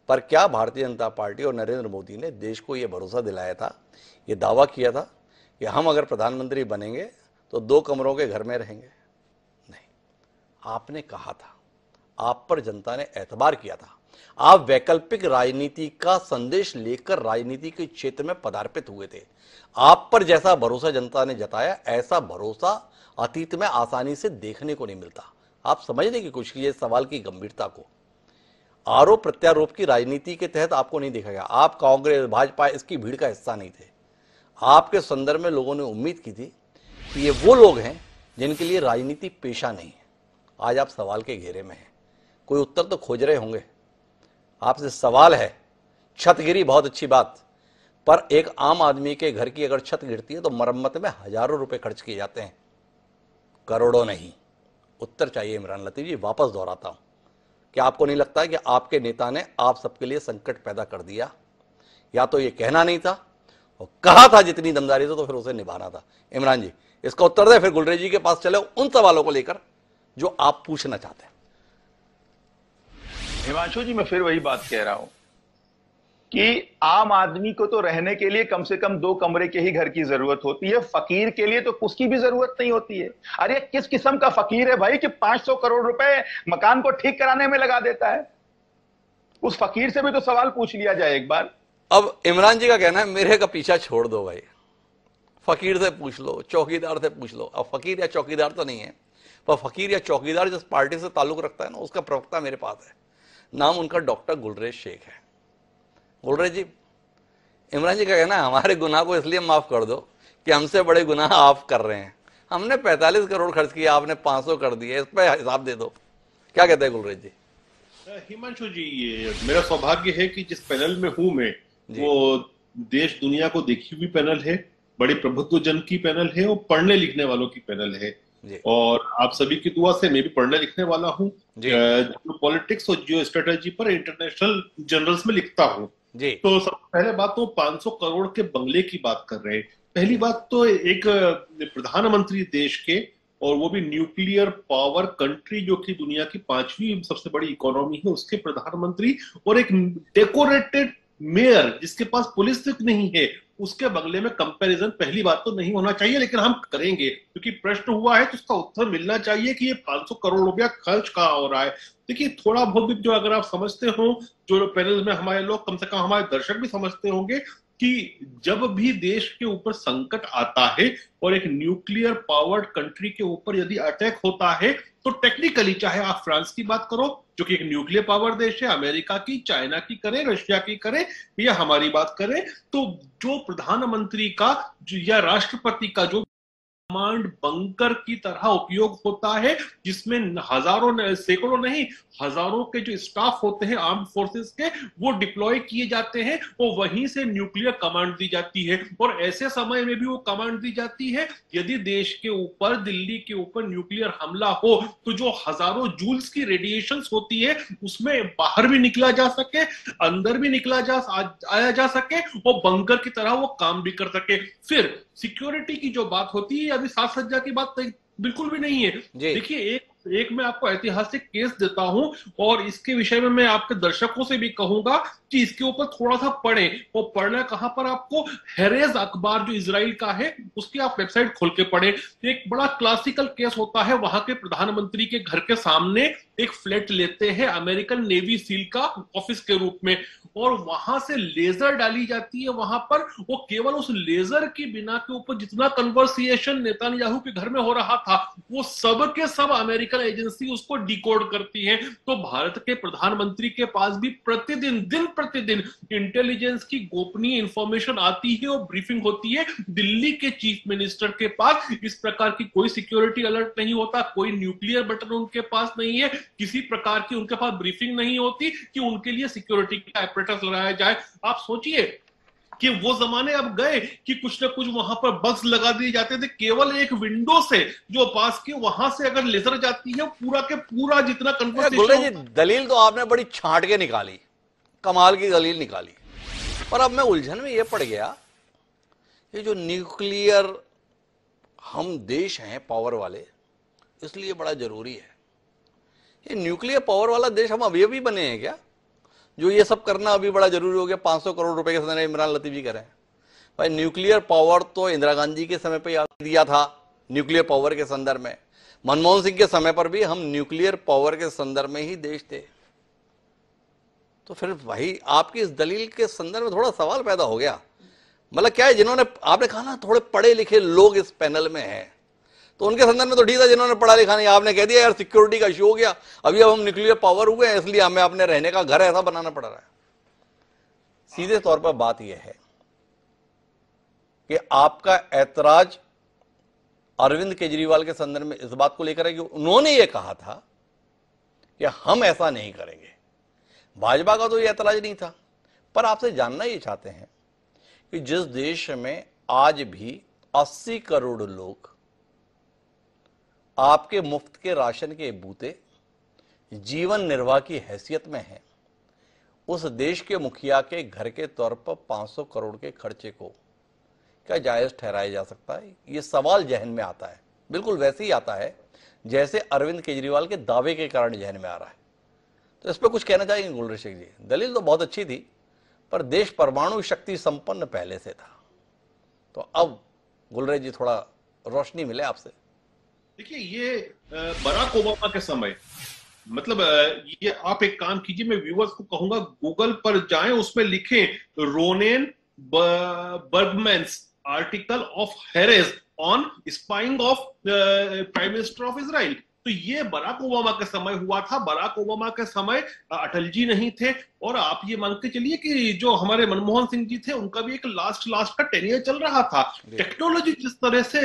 पर क्या भारतीय जनता पार्टी और नरेंद्र मोदी ने देश को यह भरोसा दिलाया था, यह दावा किया था कि हम अगर प्रधानमंत्री बनेंगे तो 2 कमरों के घर में रहेंगे? नहीं, आपने कहा था, आप पर जनता ने एतबार किया था, आप वैकल्पिक राजनीति का संदेश लेकर राजनीति के क्षेत्र में पदार्पित हुए थे। आप पर जैसा भरोसा जनता ने जताया, ऐसा भरोसा अतीत में आसानी से देखने को नहीं मिलता। आप समझने की कोशिश कीजिए सवाल की गंभीरता को। आरोप प्रत्यारोप की राजनीति के तहत आपको नहीं देखा गया। आप कांग्रेस भाजपा इसकी भीड़ का हिस्सा नहीं थे। आपके संदर्भ में लोगों ने उम्मीद की थी कि ये वो लोग हैं जिनके लिए राजनीति पेशा नहीं है। आज आप सवाल के घेरे में हैं, कोई उत्तर तो खोज रहे होंगे। आपसे सवाल है, छत गिरी बहुत अच्छी बात, पर एक आम आदमी के घर की अगर छत गिरती है तो मरम्मत में हजारों रुपए खर्च किए जाते हैं, करोड़ों नहीं। उत्तर चाहिए इमरान लतीफ जी। वापस दोहराता हूं, क्या आपको नहीं लगता है कि आपके नेता ने आप सबके लिए संकट पैदा कर दिया? या तो ये कहना नहीं था, और कहा था जितनी दमदारी से तो फिर उसे निभाना था। इमरान जी इसका उत्तर दे, फिर गुलरेज जी के पास चले उन सवालों को लेकर जो आप पूछना चाहते हैं। हिमांशु जी, मैं फिर वही बात कह रहा हूं कि आम आदमी को तो रहने के लिए कम से कम 2 कमरे के ही घर की जरूरत होती है, फकीर के लिए तो उसकी भी जरूरत नहीं होती है। अरे किस किस्म का फकीर है भाई कि 500 करोड़ रुपए मकान को ठीक कराने में लगा देता है? उस फकीर से भी तो सवाल पूछ लिया जाए एक बार। अब इमरान जी का कहना है मेरे का पीछा छोड़ दो भाई, फकीर से पूछ लो, चौकीदार से पूछ लो। अब फकीर या चौकीदार तो नहीं है, पर फकीर या चौकीदार जिस पार्टी से ताल्लुक रखता है ना, उसका प्रवक्ता मेरे पास है, नाम उनका डॉक्टर गुलरेज शेख है। गुलरेज जी, इमरान जी का कहना है हमारे गुनाह को इसलिए माफ कर दो कि हमसे बड़े गुनाह आप कर रहे हैं। हमने 45 करोड़ खर्च किया, आपने 500 कर दिए, इस पर हिसाब दे दो। क्या कहते हैं गुलरेज जी? हिमांशु जी, ये मेरा सौभाग्य है कि जिस पैनल में हूं मैं, वो देश दुनिया को देखी हुई पैनल है, बड़े प्रभुत्व जन की पैनल है और पढ़ने लिखने वालों की पैनल है। और आप सभी की दुआ से मैं भी पढ़ने लिखने वाला हूँ। जियो पॉलिटिक्स और जियो स्ट्रेटेजी पर इंटरनेशनल जर्नल्स में लिखता हूँ। तो सबसे पहले बात तो 500 करोड़ के बंगले की बात कर रहे हैं। पहली बात तो एक प्रधानमंत्री देश के, और वो भी न्यूक्लियर पावर कंट्री जो कि दुनिया की 5वीं सबसे बड़ी इकोनॉमी है, उसके प्रधानमंत्री और एक डेकोरेटेड मेयर जिसके पास पुलिस तक नहीं है, उसके बंगले में कंपैरिजन पहली बात तो नहीं होना चाहिए। लेकिन हम करेंगे क्योंकि प्रश्न हुआ है तो उसका उत्तर मिलना चाहिए कि ये 500 करोड़ रुपया खर्च कहाँ हो रहा है। देखिए, थोड़ा बहुत भी जो अगर आप समझते हो, जो पैनल में हमारे लोग, कम से कम हमारे दर्शक भी समझते होंगे कि जब भी देश के ऊपर संकट आता है और एक न्यूक्लियर पावर्ड कंट्री के ऊपर यदि अटैक होता है, तो टेक्निकली चाहे आप फ्रांस की बात करो जो कि एक न्यूक्लियर पावर देश है, अमेरिका की, चाइना की करें, रशिया की करें, या हमारी बात करें, तो जो प्रधानमंत्री का या राष्ट्रपति का जो कमांड बंकर की तरह उपयोग होता है, जिसमें हजारों, सैकड़ों नहीं, हजारों के जो स्टाफ होते हैं आर्म फोर्सेस के, वो डिप्लॉय किए जाते हैं और वहीं से न्यूक्लियर कमांड दी जाती है। और ऐसे समय में भी वो कमांड दी जाती है, यदि देश के ऊपर, दिल्ली के ऊपर न्यूक्लियर हमला हो तो जो हजारों जूल्स की रेडिएशन होती है उसमें बाहर भी निकला जा सके, अंदर भी आया जा सके और बंकर की तरह वो काम भी कर सके। फिर सिक्योरिटी की जो बात होती है, अभी साज सज्जा की बात बिल्कुल भी नहीं है। देखिए, एक मैं आपको ऐतिहासिक केस देता हूं और इसके विषय में मैं आपके दर्शकों से भी कहूंगा कि इसके ऊपर थोड़ा सा पढ़ें। और पढ़ना कहां पर आपको, हेरेज अखबार जो इजराइल का है उसकी आप वेबसाइट खोल के पढ़ें। एक बड़ा क्लासिकल केस होता है, वहां के प्रधानमंत्री के घर के सामने एक फ्लैट लेते हैं अमेरिकन नेवी सील का ऑफिस के रूप में, और वहां से लेजर डाली जाती है वहां पर। वो केवल उस लेजर की बिना के ऊपर जितना कन्वर्सिएशन नेतान्याहू के घर में हो रहा था, वो सब के सब अमेरिकन एजेंसी उसको डिकोड करती है। तो भारत के प्रधानमंत्री के पास भी प्रतिदिन, दिन प्रतिदिन इंटेलिजेंस की गोपनीय इंफॉर्मेशन आती है और ब्रीफिंग होती है। दिल्ली के चीफ मिनिस्टर के पास इस प्रकार की कोई सिक्योरिटी अलर्ट नहीं होता, कोई न्यूक्लियर बटन उनके पास नहीं है, किसी प्रकार की उनके पास ब्रीफिंग नहीं होती कि उनके लिए सिक्योरिटी का apparatus लगाया जाए। आप सोचिए कि वो जमाने अब गए कि कुछ ना कुछ वहां पर बग्स लगा दिए जाते थे, केवल एक विंडो से जो पास के वहां से अगर लेजर जाती है, पूरा के पूरा जितना कन्वर्सेशन। दलील तो आपने बड़ी छांट के निकाली, कमाल की दलील निकाली, पर अब मैं उलझन में ये पड़ गया, ये जो न्यूक्लियर हम देश हैं पावर वाले, इसलिए बड़ा जरूरी है। ये न्यूक्लियर पावर वाला देश हम अभी अभी बने हैं क्या, जो ये सब करना अभी बड़ा जरूरी हो गया? 500 करोड़ रुपए के संदर्भ में इमरान लतीफ जी कह रहे हैं भाई, न्यूक्लियर पावर तो इंदिरा गांधी के समय पे दिया था, न्यूक्लियर पावर के संदर्भ में। मनमोहन सिंह के समय पर भी हम न्यूक्लियर पावर के संदर्भ में ही देश थे। तो फिर भाई आपकी इस दलील के संदर्भ में थोड़ा सवाल पैदा हो गया। मतलब क्या है, जिन्होंने, आपने कहा ना थोड़े पढ़े लिखे लोग इस पैनल में हैं, तो उनके संदर्भ में तो ठीक था, जिन्होंने पढ़ा लिखा नहीं। आपने कह दिया यार सिक्योरिटी का इशू हो गया, अभी अब हम न्यूक्लियर पावर हुए हैं इसलिए हमें अपने रहने का घर ऐसा बनाना पड़ रहा है। सीधे तौर पर बात यह है कि आपका ऐतराज अरविंद केजरीवाल के संदर्भ में इस बात को लेकर है कि उन्होंने ये कहा था कि हम ऐसा नहीं करेंगे। भाजपा का तो ये ऐतराज नहीं था, पर आपसे जानना ये चाहते हैं कि जिस देश में आज भी 80 करोड़ लोग आपके मुफ्त के राशन के बूते जीवन निर्वाह की हैसियत में हैं, उस देश के मुखिया के घर के तौर पर 500 करोड़ के खर्चे को क्या जायज ठहराया जा सकता है? ये सवाल जहन में आता है, बिल्कुल वैसे ही आता है जैसे अरविंद केजरीवाल के दावे के कारण जहन में आ रहा है। तो इस पर कुछ कहना चाहेंगे गुलरेज शेख जी? दलील तो बहुत अच्छी थी, पर देश परमाणु शक्ति संपन्न पहले से था। तो अब गुलरेज जी थोड़ा रोशनी मिले आपसे। देखिए, ये बराक ओबामा के समय, मतलब ये आप एक काम कीजिए, मैं व्यूअर्स को कहूंगा गूगल पर जाएं, उसमें लिखें Ronen Bergman's article of Harris on spying of prime minister of Israel. तो ये बराक ओबामा के समय हुआ था। बराक ओबामा के समय अटल जी नहीं थे, और आप ये मान के चलिए कि जो हमारे मनमोहन सिंह जी थे उनका भी एक लास्ट का टेन्योर चल रहा था। टेक्नोलॉजी जिस तरह से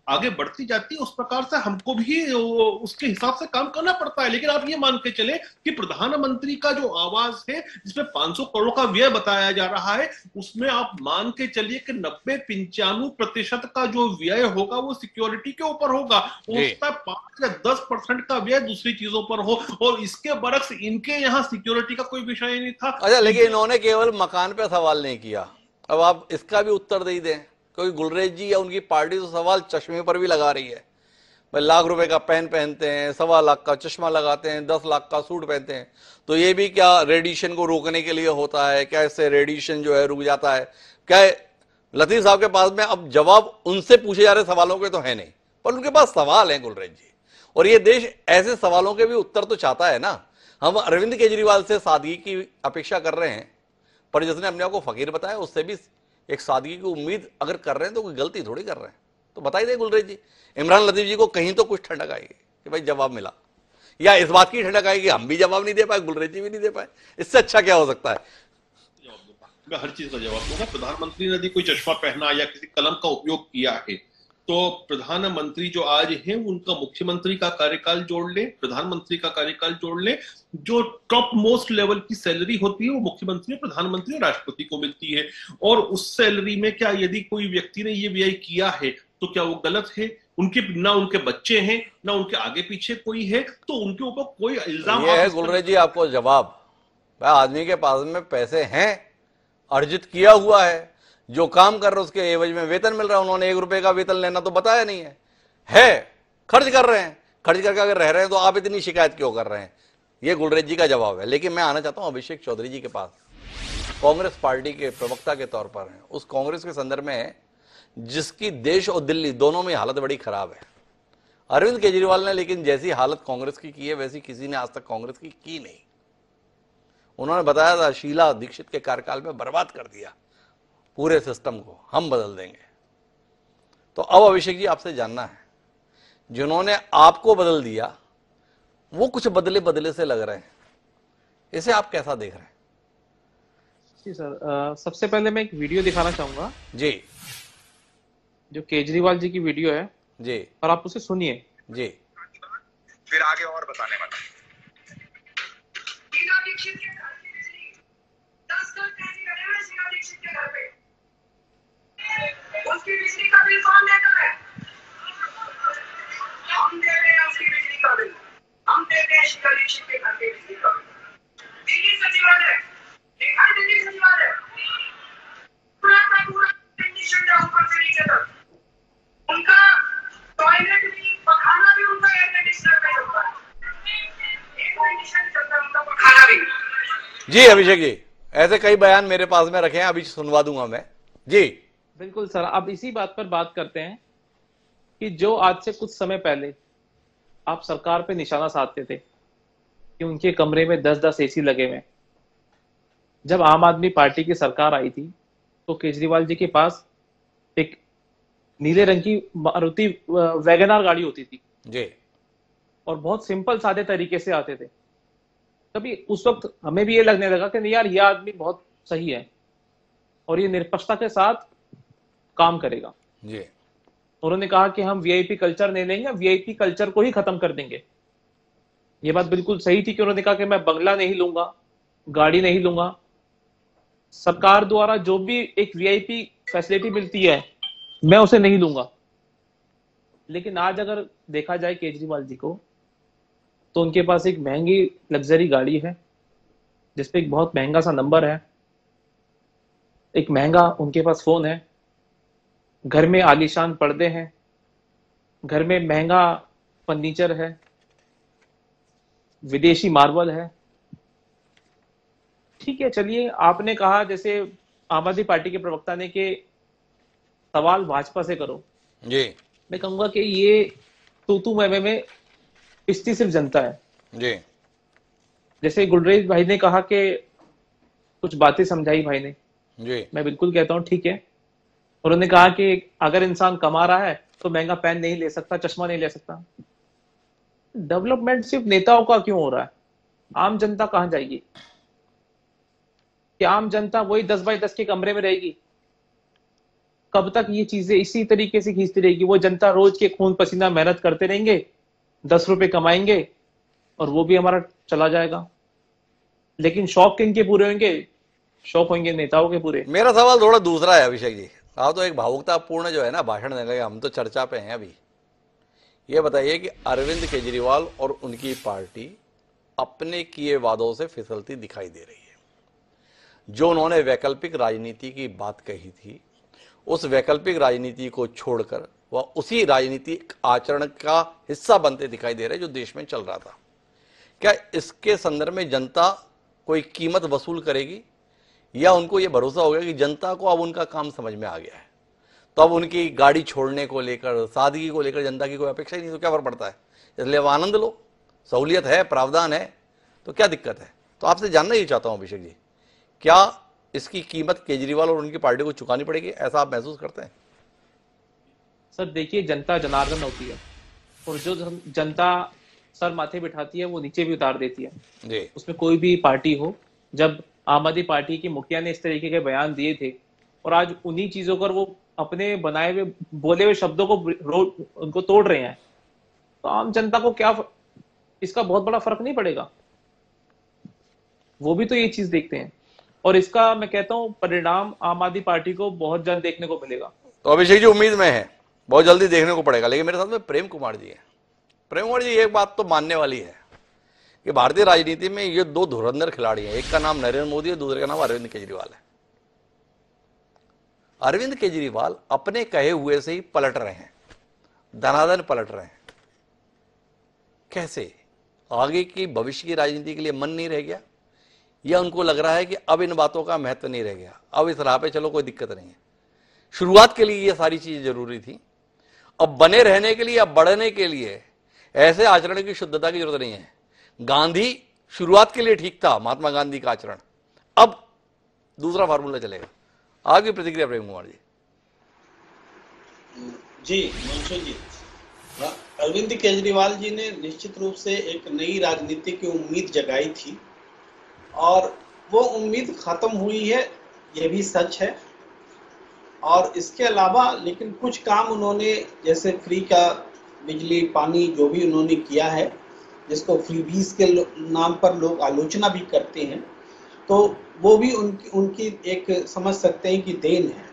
आगे बढ़ती जाती है उस प्रकार से हमको भी उसके हिसाब से काम करना पड़ता है। लेकिन आप ये मान के चले कि प्रधानमंत्री का जो आवाज है जिसमें 500 करोड़ का व्यय बताया जा रहा है, उसमें आप मान के चलिए कि 90-95% का जो व्यय होगा वो सिक्योरिटी के ऊपर होगा। उसका 5 या 10% का व्यय दूसरी चीजों पर हो, और इसके बरक्स इनके यहाँ सिक्योरिटी का कोई विषय नहीं था। अच्छा, लेकिन इन्होंने केवल मकान पे सवाल नहीं किया। अब आप इसका भी उत्तर दे दें, क्योंकि गुलरेज जी या उनकी पार्टी तो सवाल चश्मे पर भी लगा रही है। भाई लाख रुपए का पेन पहनते हैं, 1.25 लाख का चश्मा लगाते हैं, 10 लाख का सूट पहनते हैं, तो ये भी क्या रेडिएशन को रोकने के लिए होता है? क्या इससे रेडिएशन जो है रुक जाता है? क्या लतीफ साहब के पास में अब जवाब उनसे पूछे जा रहे सवालों के तो है नहीं, पर उनके पास सवाल है गुलरेज जी, और ये देश ऐसे सवालों के भी उत्तर तो चाहता है ना। हम अरविंद केजरीवाल से सादगी की अपेक्षा कर रहे हैं, पर जिसने अपने आप को फकीर बताया उससे भी एक सादगी की उम्मीद अगर कर रहे हैं तो कोई गलती थोड़ी कर रहे हैं। तो बताइए दे गुलरेज जी, इमरान लतीफ जी को कहीं तो कुछ ठंडक आएगी कि भाई जवाब मिला, या इस बात की ठंडक आएगी हम भी जवाब नहीं दे पाए, गुलरेज जी भी नहीं दे पाए। इससे अच्छा क्या हो सकता है? मैं हर चीज का जवाब दूंगा। प्रधानमंत्री ने यदि कोई चश्मा पहना या किसी कलम का उपयोग किया है, तो प्रधानमंत्री जो आज है उनका मुख्यमंत्री का कार्यकाल जोड़ ले, प्रधानमंत्री का कार्यकाल जोड़ ले। जो टॉप मोस्ट लेवल की सैलरी होती है वो मुख्यमंत्री, प्रधानमंत्री और राष्ट्रपति को मिलती है। और उस सैलरी में क्या यदि कोई व्यक्ति ने ये व्यय किया है तो क्या वो गलत है? उनके ना उनके बच्चे हैं ना उनके आगे पीछे कोई है, तो उनके ऊपर कोई इल्जाम ये है गुलरेज जी आपको जवाब। भाई आदमी के पास में पैसे हैं, अर्जित किया हुआ है, जो काम कर रहे हैं उसके एवज में वेतन मिल रहा है। उन्होंने 1 रुपए का वेतन लेना तो बताया नहीं है, खर्च कर रहे हैं, खर्च करके अगर रह रहे हैं तो आप इतनी शिकायत क्यों कर रहे हैं? ये गुलरेज जी का जवाब है। लेकिन मैं आना चाहता हूं अभिषेक चौधरी जी के पास, कांग्रेस पार्टी के प्रवक्ता के तौर पर हैं, उस कांग्रेस के संदर्भ में जिसकी देश और दिल्ली दोनों में हालत बड़ी खराब है। अरविंद केजरीवाल ने लेकिन जैसी हालत कांग्रेस की है वैसी किसी ने आज तक कांग्रेस की नहीं। उन्होंने बताया था शीला दीक्षित के कार्यकाल में बर्बाद कर दिया पूरे सिस्टम को, हम बदल देंगे। तो अब अभिषेक जी आपसे जानना है, जिन्होंने आपको बदल दिया वो कुछ बदले बदले से लग रहे हैं, इसे आप कैसा देख रहे हैं? जी सर, सबसे पहले मैं एक वीडियो दिखाना चाहूंगा जी, जो केजरीवाल जी की वीडियो है जी, और आप उसे सुनिए जी। फिर आगे और बताने वाला। शीला दीक्षित के घर की बिजली 10 घंटे की है शीला दीक्षित के घर पे, उसकी बिजली का बिल कौन देता है? हम दे रहे हैं उसकी बिजली का बिल, हम देते हैं शीला दीक्षित के घर की बिजली का बिल। दिल्ली सचिवालय देखा है, दिल्ली सचिवालय पूरा का पूरा ऊपर से नीचे तक, उनका टॉयलेट भी पखाना भी उनका एयर कंडीशनर में होता है, एयर कंडीशनर चलता है उनका पखाना भी। जी अभिषेक जी, ऐसे कई बयान मेरे पास में रखे हैं, अभी सुनवा दूंगा मैं जी। बिल्कुल सर, अब इसी बात पर बात करते हैं कि जो आज से कुछ समय पहले आप सरकार पे निशाना साधते थे कि उनके कमरे में 10-10 एसी लगे हुए। जब आम आदमी पार्टी की सरकार आई थी तो केजरीवाल जी के पास एक नीले रंग की मारुति वैगनआर गाड़ी होती थी जी, और बहुत सिंपल सादे तरीके से आते थे। तभी उस वक्त हमें भी ये लगने लगा कि नहीं यार, ये आदमी बहुत सही है और ये निष्पक्षता के साथ काम करेगा जी। उन्होंने कहा कि हम वीआईपी कल्चर नहीं लेंगे, वीआईपी कल्चर को ही खत्म कर देंगे। ये बात बिल्कुल सही थी कि उन्होंने कहा कि मैं बंगला नहीं लूंगा, गाड़ी नहीं लूंगा, सरकार द्वारा जो भी एक वीआईपी फैसिलिटी मिलती है मैं उसे नहीं लूंगा। लेकिन आज अगर देखा जाए केजरीवाल जी को, तो उनके पास एक महंगी लग्जरी गाड़ी है जिसपे एक बहुत महंगा सा नंबर है, एक महंगा उनके पास फोन है, घर में आलीशान पर्दे हैं, घर में महंगा फर्नीचर है, विदेशी मार्बल है। ठीक है, चलिए, आपने कहा जैसे आम आदमी पार्टी के प्रवक्ता ने कि सवाल भाजपा से करो जी। मैं कहूंगा कि ये तू मैं पिछती सिर्फ जनता है जी। जैसे गुलरेज भाई ने कहा कि कुछ बातें समझाई भाई ने जी। मैं बिल्कुल कहता हूं ठीक है। उन्होंने कहा कि अगर इंसान कमा रहा है तो महंगा पेन नहीं ले सकता, चश्मा नहीं ले सकता। डेवलपमेंट सिर्फ नेताओं का क्यों हो रहा है? आम जनता कहां जाएगी? कि आम जनता वही 10 बाई 10 के कमरे में रहेगी? कब तक ये चीजें इसी तरीके से खींचती रहेगी? वो जनता रोज के खून पसीना मेहनत करते रहेंगे, 10 रुपए कमाएंगे और वो भी हमारा चला जाएगा। लेकिन शौक किनके पूरे होंगे? शौक होंगे नेताओं के पूरे। मेरा सवाल थोड़ा दूसरा है अभिषेक जी। आप तो एक भावुकतापूर्ण जो है ना भाषण देने लगे, हम तो चर्चा पे हैं अभी। ये बताइए कि अरविंद केजरीवाल और उनकी पार्टी अपने किए वादों से फिसलती दिखाई दे रही है। जो उन्होंने वैकल्पिक राजनीति की बात कही थी, उस वैकल्पिक राजनीति को छोड़कर वह उसी राजनीतिक आचरण का हिस्सा बनते दिखाई दे रहे जो देश में चल रहा था। क्या इसके संदर्भ में जनता कोई कीमत वसूल करेगी, या उनको यह भरोसा हो गया कि जनता को अब उनका काम समझ में आ गया है, तो अब उनकी गाड़ी छोड़ने को लेकर, सादगी को लेकर जनता की कोई अपेक्षा ही नहीं, तो क्या फर्क पड़ता है? इसलिए अब आनंद लो, सहूलियत है, प्रावधान है, तो क्या दिक्कत है? तो आपसे जानना ही चाहता हूं अभिषेक जी, क्या इसकी कीमत केजरीवाल और उनकी पार्टी को चुकानी पड़ेगी, ऐसा आप महसूस करते हैं? सर देखिए, जनता जनार्दन होती है और जो जनता सर माथे बिठाती है वो नीचे भी उतार देती है जी। उसमें कोई भी पार्टी हो। जब आम आदमी पार्टी की मुखिया ने इस तरीके के बयान दिए थे और आज उन्हीं चीजों पर वो अपने बनाए हुए बोले हुए शब्दों को उनको तोड़ रहे हैं, तो आम जनता को क्या इसका बहुत बड़ा फर्क नहीं पड़ेगा? वो भी तो ये चीज देखते हैं और इसका मैं कहता हूं परिणाम आम आदमी पार्टी को बहुत जल्द देखने को मिलेगा। तो अभिषेक जी उम्मीद में है बहुत जल्दी देखने को पड़ेगा। लेकिन मेरे साथ में प्रेम कुमार जी है। प्रेम कुमार जी, एक बात तो मानने वाली है कि भारतीय राजनीति में ये दो धुरंधर खिलाड़ी हैं, एक का नाम नरेंद्र मोदी है, दूसरे का नाम अरविंद केजरीवाल है। अरविंद केजरीवाल अपने कहे हुए से ही पलट रहे हैं, दनादन पलट रहे हैं। कैसे? आगे की भविष्य की राजनीति के लिए मन नहीं रह गया, या उनको लग रहा है कि अब इन बातों का महत्व नहीं रह गया, अब इस राह पे चलो कोई दिक्कत नहीं है। शुरुआत के लिए ये सारी चीजें जरूरी थी, अब बने रहने के लिए, अब बढ़ने के लिए ऐसे आचरण की शुद्धता की जरूरत नहीं है। गांधी शुरुआत के लिए ठीक था, महात्मा गांधी का आचरण, अब दूसरा फार्मूला चलेगा। आपकी प्रतिक्रिया प्रेम कुमार जी? जी मनसुख जी, अरविंद केजरीवाल जी ने निश्चित रूप से एक नई राजनीति की उम्मीद जगाई थी और वो उम्मीद खत्म हुई है, ये भी सच है। और इसके अलावा लेकिन कुछ काम उन्होंने, जैसे फ्री का बिजली पानी जो भी उन्होंने किया है, जिसको फ्रीबीज के नाम पर लोग आलोचना भी करते हैं, तो वो भी उनकी एक समझ सकते हैं कि देन है।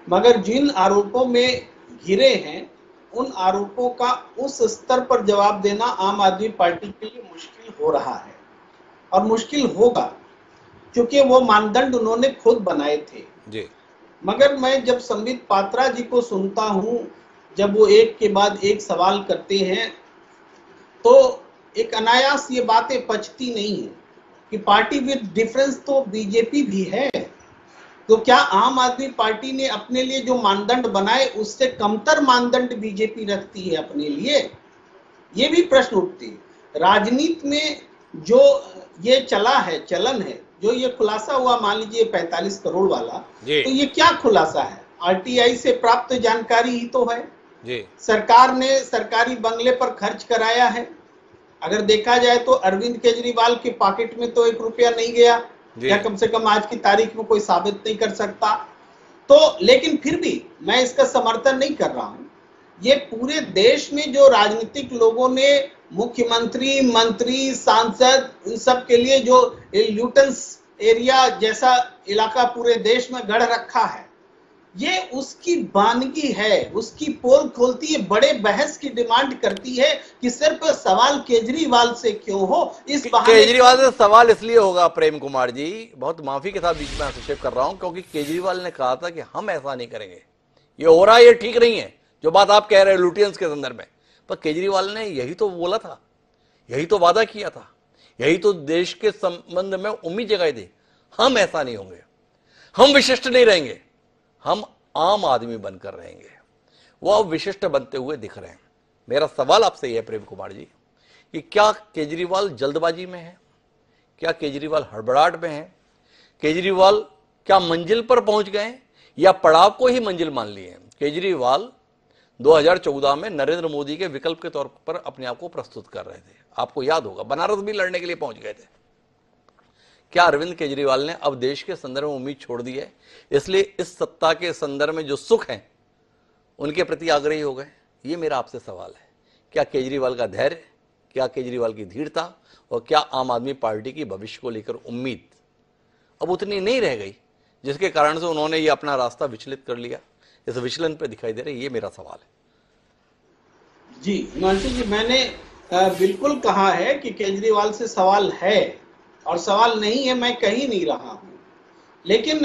मगर जिन आरोपों में घिरे हैं, उन आरोपों का उस स्तर पर जवाब देना आम आदमी पार्टी के लिए मुश्किल हो रहा है और मुश्किल होगा, क्योंकि वो मानदंड उन्होंने खुद बनाए थे जी। मगर मैं जब संबित पात्रा जी को सुनता हूं, जब वो एक के बाद एक सवाल करते हैं, तो एक अनायास ये बातें पचती नहीं है कि पार्टी विद डिफरेंस तो बीजेपी भी है। तो क्या आम आदमी पार्टी ने अपने लिए जो मानदंड बनाए उससे कमतर मानदंड बीजेपी रखती है अपने लिए? ये भी प्रश्न उठती है। राजनीति में जो ये चला है, चलन है, जो ये खुलासा हुआ मान लीजिए 45 करोड़ वाला, तो ये क्या खुलासा है? आरटीआई से प्राप्त जानकारी ही तो है जी। सरकार ने सरकारी बंगले पर खर्च कराया है। अगर देखा जाए तो अरविंद केजरीवाल के पॉकेट में तो 1 रुपया नहीं गया, या कम से कम आज की तारीख में कोई साबित नहीं कर सकता। तो लेकिन फिर भी मैं इसका समर्थन नहीं कर रहा हूं। ये पूरे देश में जो राजनीतिक लोगों ने, मुख्यमंत्री, मंत्री, सांसद, इन सब के लिए जो ल्यूटेंस एरिया जैसा इलाका पूरे देश में गढ़ रखा है। ये उसकी वानगी है, उसकी पोल खोलती है, बड़े बहस की डिमांड करती है कि सिर्फ सवाल केजरीवाल से क्यों हो। इस केजरीवाल से सवाल इसलिए होगा प्रेम कुमार जी, बहुत माफी के साथ बीच में हस्तक्षेप कर रहा हूं, क्योंकि केजरीवाल ने कहा था कि हम ऐसा नहीं करेंगे, ये हो रहा है ये ठीक नहीं है, जो बात आप कह रहे हैं लुटियंस के संदर्भ में। पर केजरीवाल ने यही तो बोला था, यही तो वादा किया था, यही तो देश के संबंध में उम्मीद जगाई थी, हम ऐसा नहीं होंगे, हम विशिष्ट नहीं रहेंगे, हम आम आदमी बनकर रहेंगे। वो अब विशिष्ट बनते हुए दिख रहे हैं। मेरा सवाल आपसे यह प्रेम कुमार जी कि क्या केजरीवाल जल्दबाजी में है, क्या केजरीवाल हड़बड़ाहट में है, केजरीवाल क्या मंजिल पर पहुंच गए या पड़ाव को ही मंजिल मान लिए हैं? केजरीवाल 2014 में नरेंद्र मोदी के विकल्प के तौर पर अपने आप को प्रस्तुत कर रहे थे, आपको याद होगा, बनारस भी लड़ने के लिए पहुंच गए थे। क्या अरविंद केजरीवाल ने अब देश के संदर्भ में उम्मीद छोड़ दी है, इसलिए इस सत्ता के संदर्भ में जो सुख है उनके प्रति आग्रही हो गए? ये मेरा आपसे सवाल है। क्या केजरीवाल का धैर्य, क्या केजरीवाल की धीरता और क्या आम आदमी पार्टी की भविष्य को लेकर उम्मीद अब उतनी नहीं रह गई, जिसके कारण से उन्होंने ये अपना रास्ता विचलित कर लिया? इस विचलन पे दिखाई दे रहा है, ये मेरा सवाल है। जी हिमांशु जी, मैंने बिल्कुल कहा है कि केजरीवाल से सवाल है और सवाल नहीं है मैं कह ही नहीं रहा हूं, लेकिन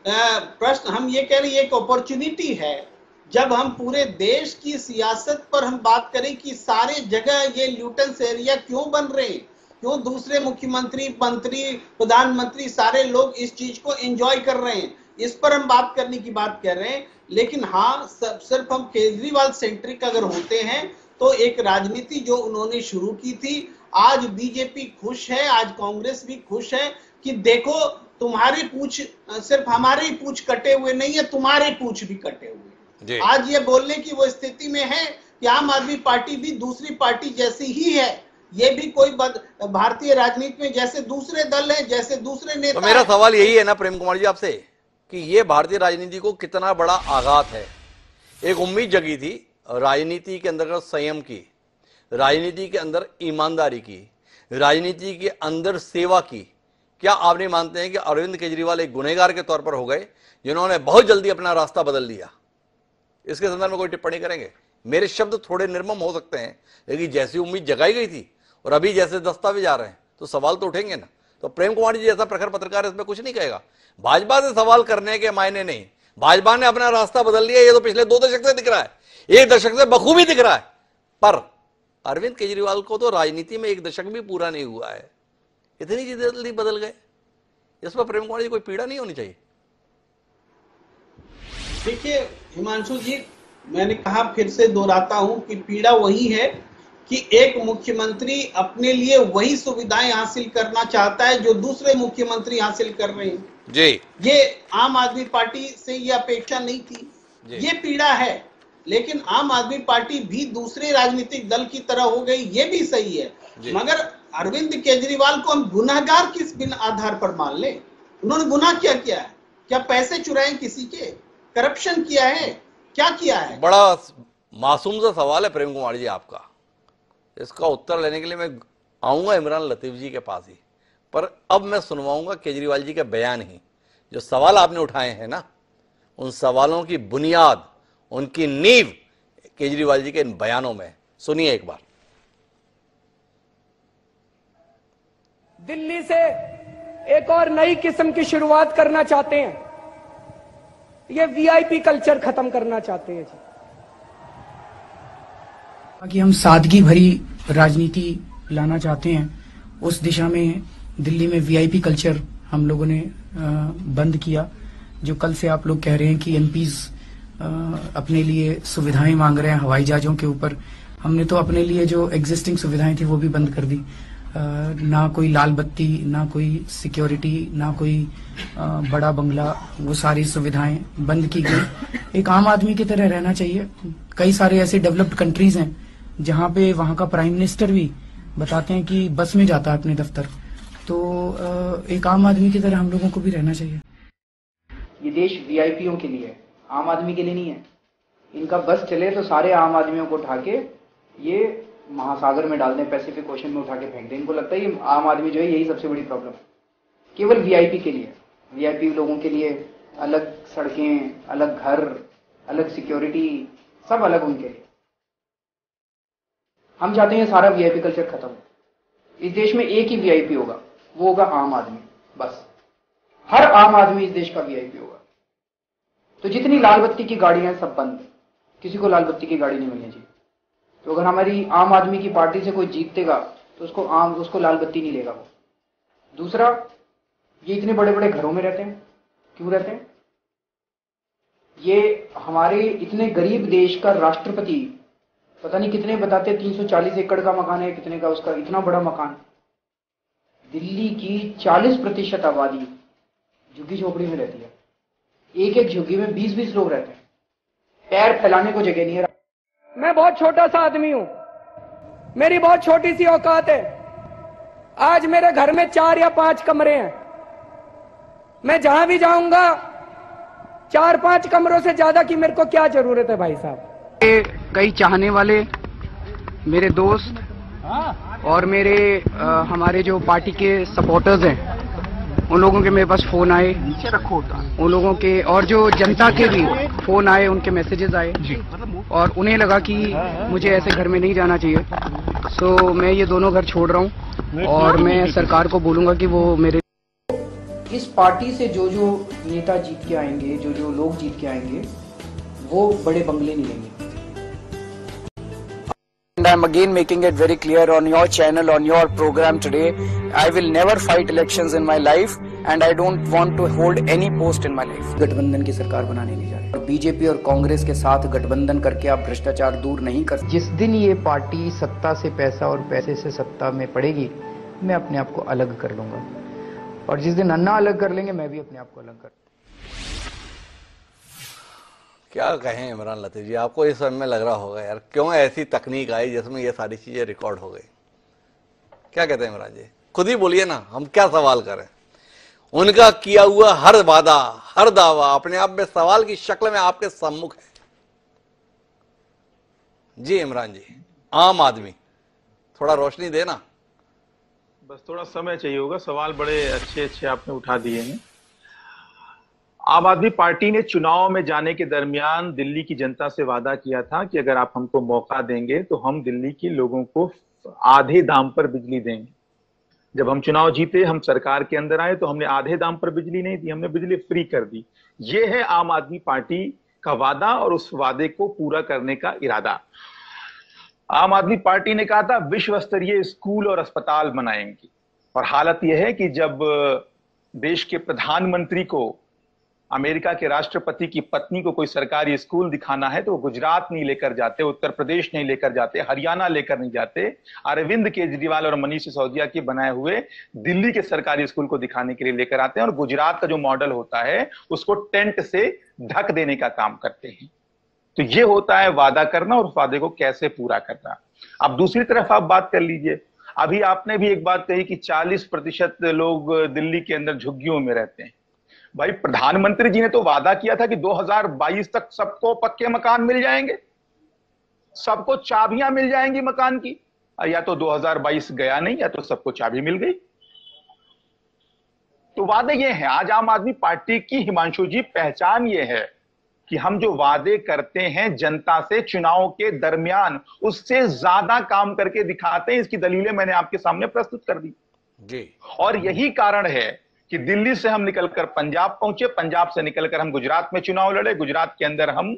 प्रश्न हम ये कह रहे हैं, एक अपॉर्चुनिटी है जब हम पूरे देश की सियासत पर हम बात करें कि सारे जगह ये ल्यूटेंस एरिया क्यों बन रहे हैं, क्यों दूसरे मुख्यमंत्री, मंत्री, प्रधानमंत्री सारे लोग इस चीज को एंजॉय कर रहे हैं, इस पर हम बात करने की बात कर रहे हैं। लेकिन हाँ, सिर्फ हम केजरीवाल सेंट्रिक अगर होते हैं तो एक राजनीति जो उन्होंने शुरू की थी, आज बीजेपी खुश है, आज कांग्रेस भी खुश है कि देखो तुम्हारे पूछ, सिर्फ हमारे ही पूछ कटे हुए नहीं है, तुम्हारे पूछ भी कटे हुए। आज ये बोलने की वो स्थिति में है कि आम आदमी पार्टी भी दूसरी पार्टी जैसी ही है, ये भी कोई भारतीय राजनीति में जैसे दूसरे दल है, जैसे दूसरे नेता। तो मेरा सवाल यही है ना प्रेम कुमार जी आपसे कि ये भारतीय राजनीति को कितना बड़ा आघात है। एक उम्मीद जगी थी राजनीति के अंदर संयम की, राजनीति के अंदर ईमानदारी की, राजनीति के अंदर सेवा की। क्या आप नहीं मानते हैं कि अरविंद केजरीवाल एक गुनहगार के तौर पर हो गए जिन्होंने बहुत जल्दी अपना रास्ता बदल दिया? इसके संदर्भ में कोई टिप्पणी करेंगे? मेरे शब्द थोड़े निर्मम हो सकते हैं, लेकिन जैसी उम्मीद जगाई गई थी और अभी जैसे दस्तावेज आ रहे हैं तो सवाल तो उठेंगे ना। तो प्रेम कुमार जी जैसा प्रखर पत्रकार इसमें कुछ नहीं कहेगा। भाजपा से सवाल करने के मायने नहीं, भाजपा ने अपना रास्ता बदल लिया, ये तो पिछले 2 दशक से दिख रहा है, 1 दशक से बखूबी दिख रहा है। पर अरविंद केजरीवाल को तो राजनीति में 1 दशक भी पूरा नहीं हुआ है, इतनी जल्दी बदल गए। इस पर प्रेम कुमार जी कोई पीड़ा नहीं होनी चाहिए? देखिए हिमांशु जी, मैंने कहा, फिर से दोहराता हूं कि पीड़ा वही है कि एक मुख्यमंत्री अपने लिए वही सुविधाएं हासिल करना चाहता है जो दूसरे मुख्यमंत्री हासिल कर रहे हैं। जी, ये आम आदमी पार्टी से ये अपेक्षा नहीं थी, ये पीड़ा है। लेकिन आम आदमी पार्टी भी दूसरे राजनीतिक दल की तरह हो गई, ये भी सही है। मगर अरविंद केजरीवाल को हम गुनहगार किस बिन आधार पर मान ले? उन्होंने गुनाह क्या किया है? क्या पैसे चुराए किसी के, करप्शन किया है, क्या किया है? बड़ा मासूम सा सवाल है प्रेम कुमार जी आपका। इसका उत्तर लेने के लिए मैं आऊंगा इमरान लतीफ जी के पास ही, पर अब मैं सुनवाऊंगा केजरीवाल जी के बयान ही। जो सवाल आपने उठाए हैं ना, उन सवालों की बुनियाद, उनकी नींव केजरीवाल जी के इन बयानों में। सुनिए एक बार। दिल्ली से एक और नई किस्म की शुरुआत करना चाहते हैं, ये वीआईपी कल्चर खत्म करना चाहते हैं जी। कि हम सादगी भरी राजनीति लाना चाहते हैं, उस दिशा में दिल्ली में वीआईपी कल्चर हम लोगों ने बंद किया। जो कल से आप लोग कह रहे हैं कि एमपीज अपने लिए सुविधाएं मांग रहे हैं हवाई जहाजों के ऊपर, हमने तो अपने लिए जो एग्जिस्टिंग सुविधाएं थी वो भी बंद कर दी। ना कोई लाल बत्ती, ना कोई सिक्योरिटी, ना कोई बड़ा बंगला, वो सारी सुविधाएं बंद की गई। एक आम आदमी की तरह रहना चाहिए। कई सारे ऐसे डेवलप्ड कंट्रीज हैं जहाँ पे वहाँ का प्राइम मिनिस्टर भी बताते हैं कि बस में जाता है अपने दफ्तर। तो एक आम आदमी की तरह हम लोगों को भी रहना चाहिए। ये देश वीआईपीओं के लिए है, आम आदमी के लिए नहीं है। इनका बस चले तो सारे आम आदमियों को उठा के ये महासागर में डाल दें, पैसिफिक ओशन में उठा के फेंक दें। इनको लगता है ये आम आदमी जो है यही सबसे बड़ी प्रॉब्लम है। केवल वीआईपी के लिए। वीआईपी लोगों के लिए अलग सड़कें, अलग घर, अलग सिक्योरिटी, सब अलग उनके लिए। हम चाहते हैं सारा वीआईपी कल्चर खत्म हो। इस देश में एक ही वीआईपी होगा, वो होगा आम आदमी। बस हर आम आदमी इस देश का वीआईपी होगा। तो जितनी लाल बत्ती की गाड़ियां हैं सब बंद, किसी को लाल बत्ती की गाड़ी नहीं मिलनी चाहिए। तो अगर हमारी आम आदमी की पार्टी से कोई जीतेगा तो उसको लाल बत्ती नहीं लेगा वो। दूसरा, ये इतने बड़े बड़े घरों में रहते हैं, क्यों रहते हैं? ये हमारे इतने गरीब देश का राष्ट्रपति, पता नहीं कितने बताते, 340 एकड़ का मकान है, कितने का उसका, इतना बड़ा मकान। दिल्ली की 40% आबादी झुग्गी झोपड़ी में रहती है। एक एक झुग्गी में 20-20 लोग रहते हैं, पैर फैलाने को जगह नहीं है। मैं बहुत छोटा सा आदमी हूं, मेरी बहुत छोटी सी औकात है। आज मेरे घर में 4 या 5 कमरे हैं। मैं जहां भी जाऊंगा 4-5 कमरों से ज्यादा की मेरे को क्या जरूरत है भाई साहब। कई चाहने वाले मेरे दोस्त और हमारे जो पार्टी के सपोर्टर्स हैं, उन लोगों के मेरे पास फोन आए, नीचे रखो, उन लोगों के और जो जनता के भी फोन आए, उनके मैसेजेस आए और उन्हें लगा कि मुझे ऐसे घर में नहीं जाना चाहिए। सो मैं ये दोनों घर छोड़ रहा हूँ और मैं सरकार को बोलूंगा कि वो मेरे इस पार्टी से जो नेता जीत के आएंगे, जो लोग जीत के आएंगे, वो बड़े बंगले नहीं लेंगे। And I'm again making it very clear on your channel, on your program today, I will never fight elections in my life and I don't want to hold any post in my life. गठबंधन की सरकार बनाने नहीं जा रही और BJP और कांग्रेस के साथ गठबंधन करके आप भ्रष्टाचार दूर नहीं कर। जिस दिन ये पार्टी सत्ता से पैसा और पैसे से सत्ता में पड़ेगी, मैं अपने आप को अलग कर लूंगा और जिस दिन अन्ना अलग कर लेंगे, मैं भी अपने आप को अलग कर। क्या कहें इमरान लतीफ जी, आपको इस समय में लग रहा होगा यार क्यों ऐसी तकनीक आई जिसमें ये सारी चीजें रिकॉर्ड हो गई। क्या कहते हैं इमरान जी, खुद ही बोलिए ना, हम क्या सवाल करें। उनका किया हुआ हर वादा, हर दावा अपने आप में सवाल की शक्ल में आपके सम्मुख है। जी इमरान जी, आम आदमी थोड़ा रोशनी देना। बस थोड़ा समय चाहिए होगा, सवाल बड़े अच्छे आपने उठा दिए हैं। आम आदमी पार्टी ने चुनाव में जाने के दरमियान दिल्ली की जनता से वादा किया था कि अगर आप हमको मौका देंगे तो हम दिल्ली के लोगों को आधे दाम पर बिजली देंगे। जब हम चुनाव जीते, हम सरकार के अंदर आए तो हमने आधे दाम पर बिजली नहीं दी, हमने बिजली फ्री कर दी। ये है आम आदमी पार्टी का वादा और उस वादे को पूरा करने का इरादा। आम आदमी पार्टी ने कहा था विश्व स्तरीय स्कूल और अस्पताल बनाएंगे और हालत यह है कि जब देश के प्रधानमंत्री को अमेरिका के राष्ट्रपति की पत्नी को कोई सरकारी स्कूल दिखाना है तो वो गुजरात नहीं लेकर जाते, उत्तर प्रदेश नहीं लेकर जाते, हरियाणा लेकर नहीं जाते, अरविंद केजरीवाल और मनीष सिसोदिया के बनाए हुए दिल्ली के सरकारी स्कूल को दिखाने के लिए लेकर आते हैं और गुजरात का जो मॉडल होता है उसको टेंट से ढक देने का काम करते हैं। तो ये होता है वादा करना और उस वादे को कैसे पूरा करना। अब दूसरी तरफ आप बात कर लीजिए, अभी आपने भी एक बात कही कि 40% लोग दिल्ली के अंदर झुग्गियों में रहते हैं। भाई प्रधानमंत्री जी ने तो वादा किया था कि 2022 तक सबको पक्के मकान मिल जाएंगे, सबको चाबियां मिल जाएंगी मकान की। या तो 2022 गया नहीं या तो सबको चाबी मिल गई। तो वादे ये हैं, आज आम आदमी पार्टी की हिमांशु जी पहचान ये है कि हम जो वादे करते हैं जनता से चुनाव के दरमियान उससे ज्यादा काम करके दिखाते हैं। इसकी दलीलें मैंने आपके सामने प्रस्तुत कर दी जी। और यही कारण है कि दिल्ली से हम निकलकर पंजाब पहुंचे, पंजाब से निकलकर हम गुजरात में चुनाव लड़े, गुजरात के अंदर हम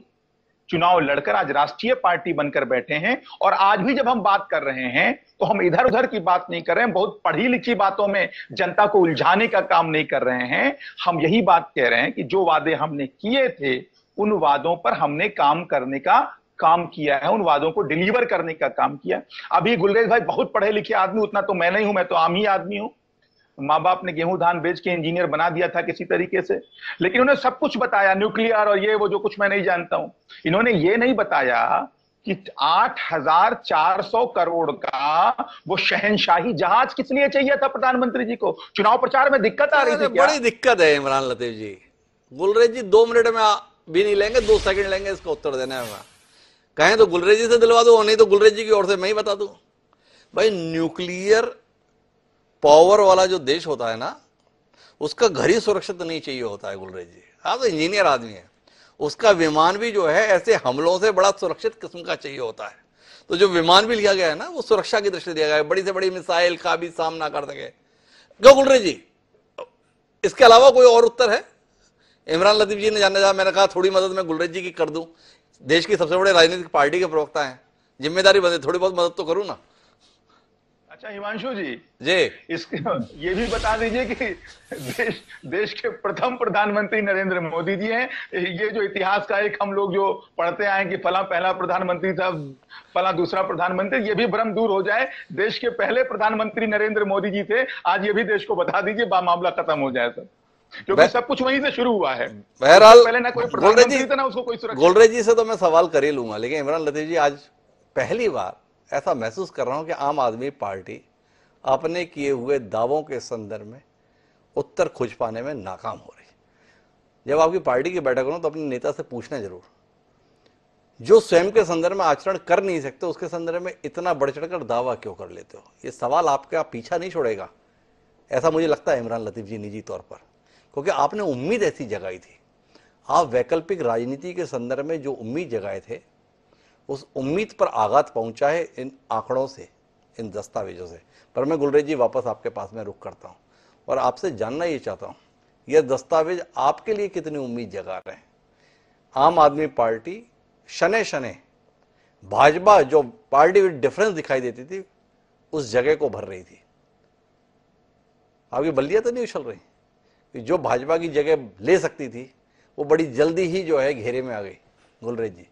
चुनाव लड़कर आज राष्ट्रीय पार्टी बनकर बैठे हैं। और आज भी जब हम बात कर रहे हैं तो हम इधर उधर की बात नहीं कर रहे हैं, बहुत पढ़ी लिखी बातों में जनता को उलझाने का काम नहीं कर रहे हैं। हम यही बात कह रहे हैं कि जो वादे हमने किए थे उन वादों पर हमने काम करने का काम किया है, उन वादों को डिलीवर करने का काम किया। अभी गुलरेज भाई बहुत पढ़े लिखे आदमी, उतना तो मैं नहीं हूं, मैं तो आम ही आदमी हूं। माँ बाप ने गेहूं धान बेच के इंजीनियर बना दिया था किसी तरीके से, लेकिन उन्हें सब कुछ बताया, न्यूक्लियर और ये वो जो कुछ मैं नहीं जानता हूं। इन्होंने ये नहीं बताया कि 8,400 करोड़ का वो शहनशाही जहाज किस लिए चाहिए था प्रधानमंत्री जी को। चुनाव प्रचार में दिक्कत आ रही थी क्या? बड़ी दिक्कत है इमरान लतीफ जी। गुलरेज जी 2 मिनट में भी नहीं लेंगे, 2 सेकंड लेंगे इसका उत्तर देने में। कहें तो गुलरेज जी से दिलवा दो, नहीं तो गुलरेज जी की ओर से मैं ही बता दूं। भाई न्यूक्लियर पावर वाला जो देश होता है ना, उसका घर ही सुरक्षित नहीं चाहिए होता है गुलरेज जी। आप तो इंजीनियर आदमी है, उसका विमान भी जो है ऐसे हमलों से बड़ा सुरक्षित किस्म का चाहिए होता है। तो जो विमान भी लिया गया है ना, वो सुरक्षा की दृष्टि दिया गया है, बड़ी से बड़ी मिसाइल का भी सामना कर सके। क्यों गुलरेज जी, इसके अलावा कोई और उत्तर है? इमरान लतीफ जी ने जानना चाहा, मैंने कहा थोड़ी मदद मैं गुलरेज जी की कर दूं, देश की सबसे बड़े राजनीतिक पार्टी के प्रवक्ता हैं, जिम्मेदारी बंदे, थोड़ी बहुत मदद तो करूं ना। अच्छा हिमांशु जी, इसके ये भी बता दीजिए कि देश के प्रथम प्रधानमंत्री नरेंद्र मोदी जी हैं। ये जो इतिहास का एक हम लोग जो पढ़ते आए कि फला पहला प्रधानमंत्री था, फला दूसरा प्रधानमंत्री, ये भी भ्रम दूर हो जाए। देश के पहले प्रधानमंत्री नरेंद्र मोदी जी थे, आज ये भी देश को बता दीजिए, मामला खत्म हो जाए सर, क्योंकि सब कुछ वहीं से शुरू हुआ है। बहरहाल पहले ना कोई प्रधानमंत्री था ना उसको कोई सुरक्षा। गुलरेज जी से तो मैं सवाल कर ही लूंगा, लेकिन इमरान लतीफ जी, आज पहली बार ऐसा महसूस कर रहा हूं कि आम आदमी पार्टी अपने किए हुए दावों के संदर्भ में उत्तर खोज पाने में नाकाम हो रही। जब आपकी पार्टी की बैठक हो तो अपने नेता से पूछना जरूर, जो स्वयं के संदर्भ में आचरण कर नहीं सकते उसके संदर्भ में इतना बढ़ चढ़कर दावा क्यों कर लेते हो? ये सवाल आपका पीछा नहीं छोड़ेगा, ऐसा मुझे लगता है इमरान लतीफ जी निजी तौर पर, क्योंकि आपने उम्मीद ऐसी जगाई थी। आप वैकल्पिक राजनीति के संदर्भ में जो उम्मीद जगाए थे, उस उम्मीद पर आघात पहुंचा है इन आंकड़ों से, इन दस्तावेजों से। पर मैं गुलरेज जी वापस आपके पास में रुक करता हूं और आपसे जानना ये चाहता हूं, यह दस्तावेज आपके लिए कितनी उम्मीद जगा रहे हैं? आम आदमी पार्टी शने शने भाजपा, जो पार्टी विद डिफरेंस दिखाई देती थी, उस जगह को भर रही थी। आपकी बल्लियां तो नहीं उछल रही कि जो भाजपा की जगह ले सकती थी वो बड़ी जल्दी ही जो है घेरे में आ गई। गुलरेज जी।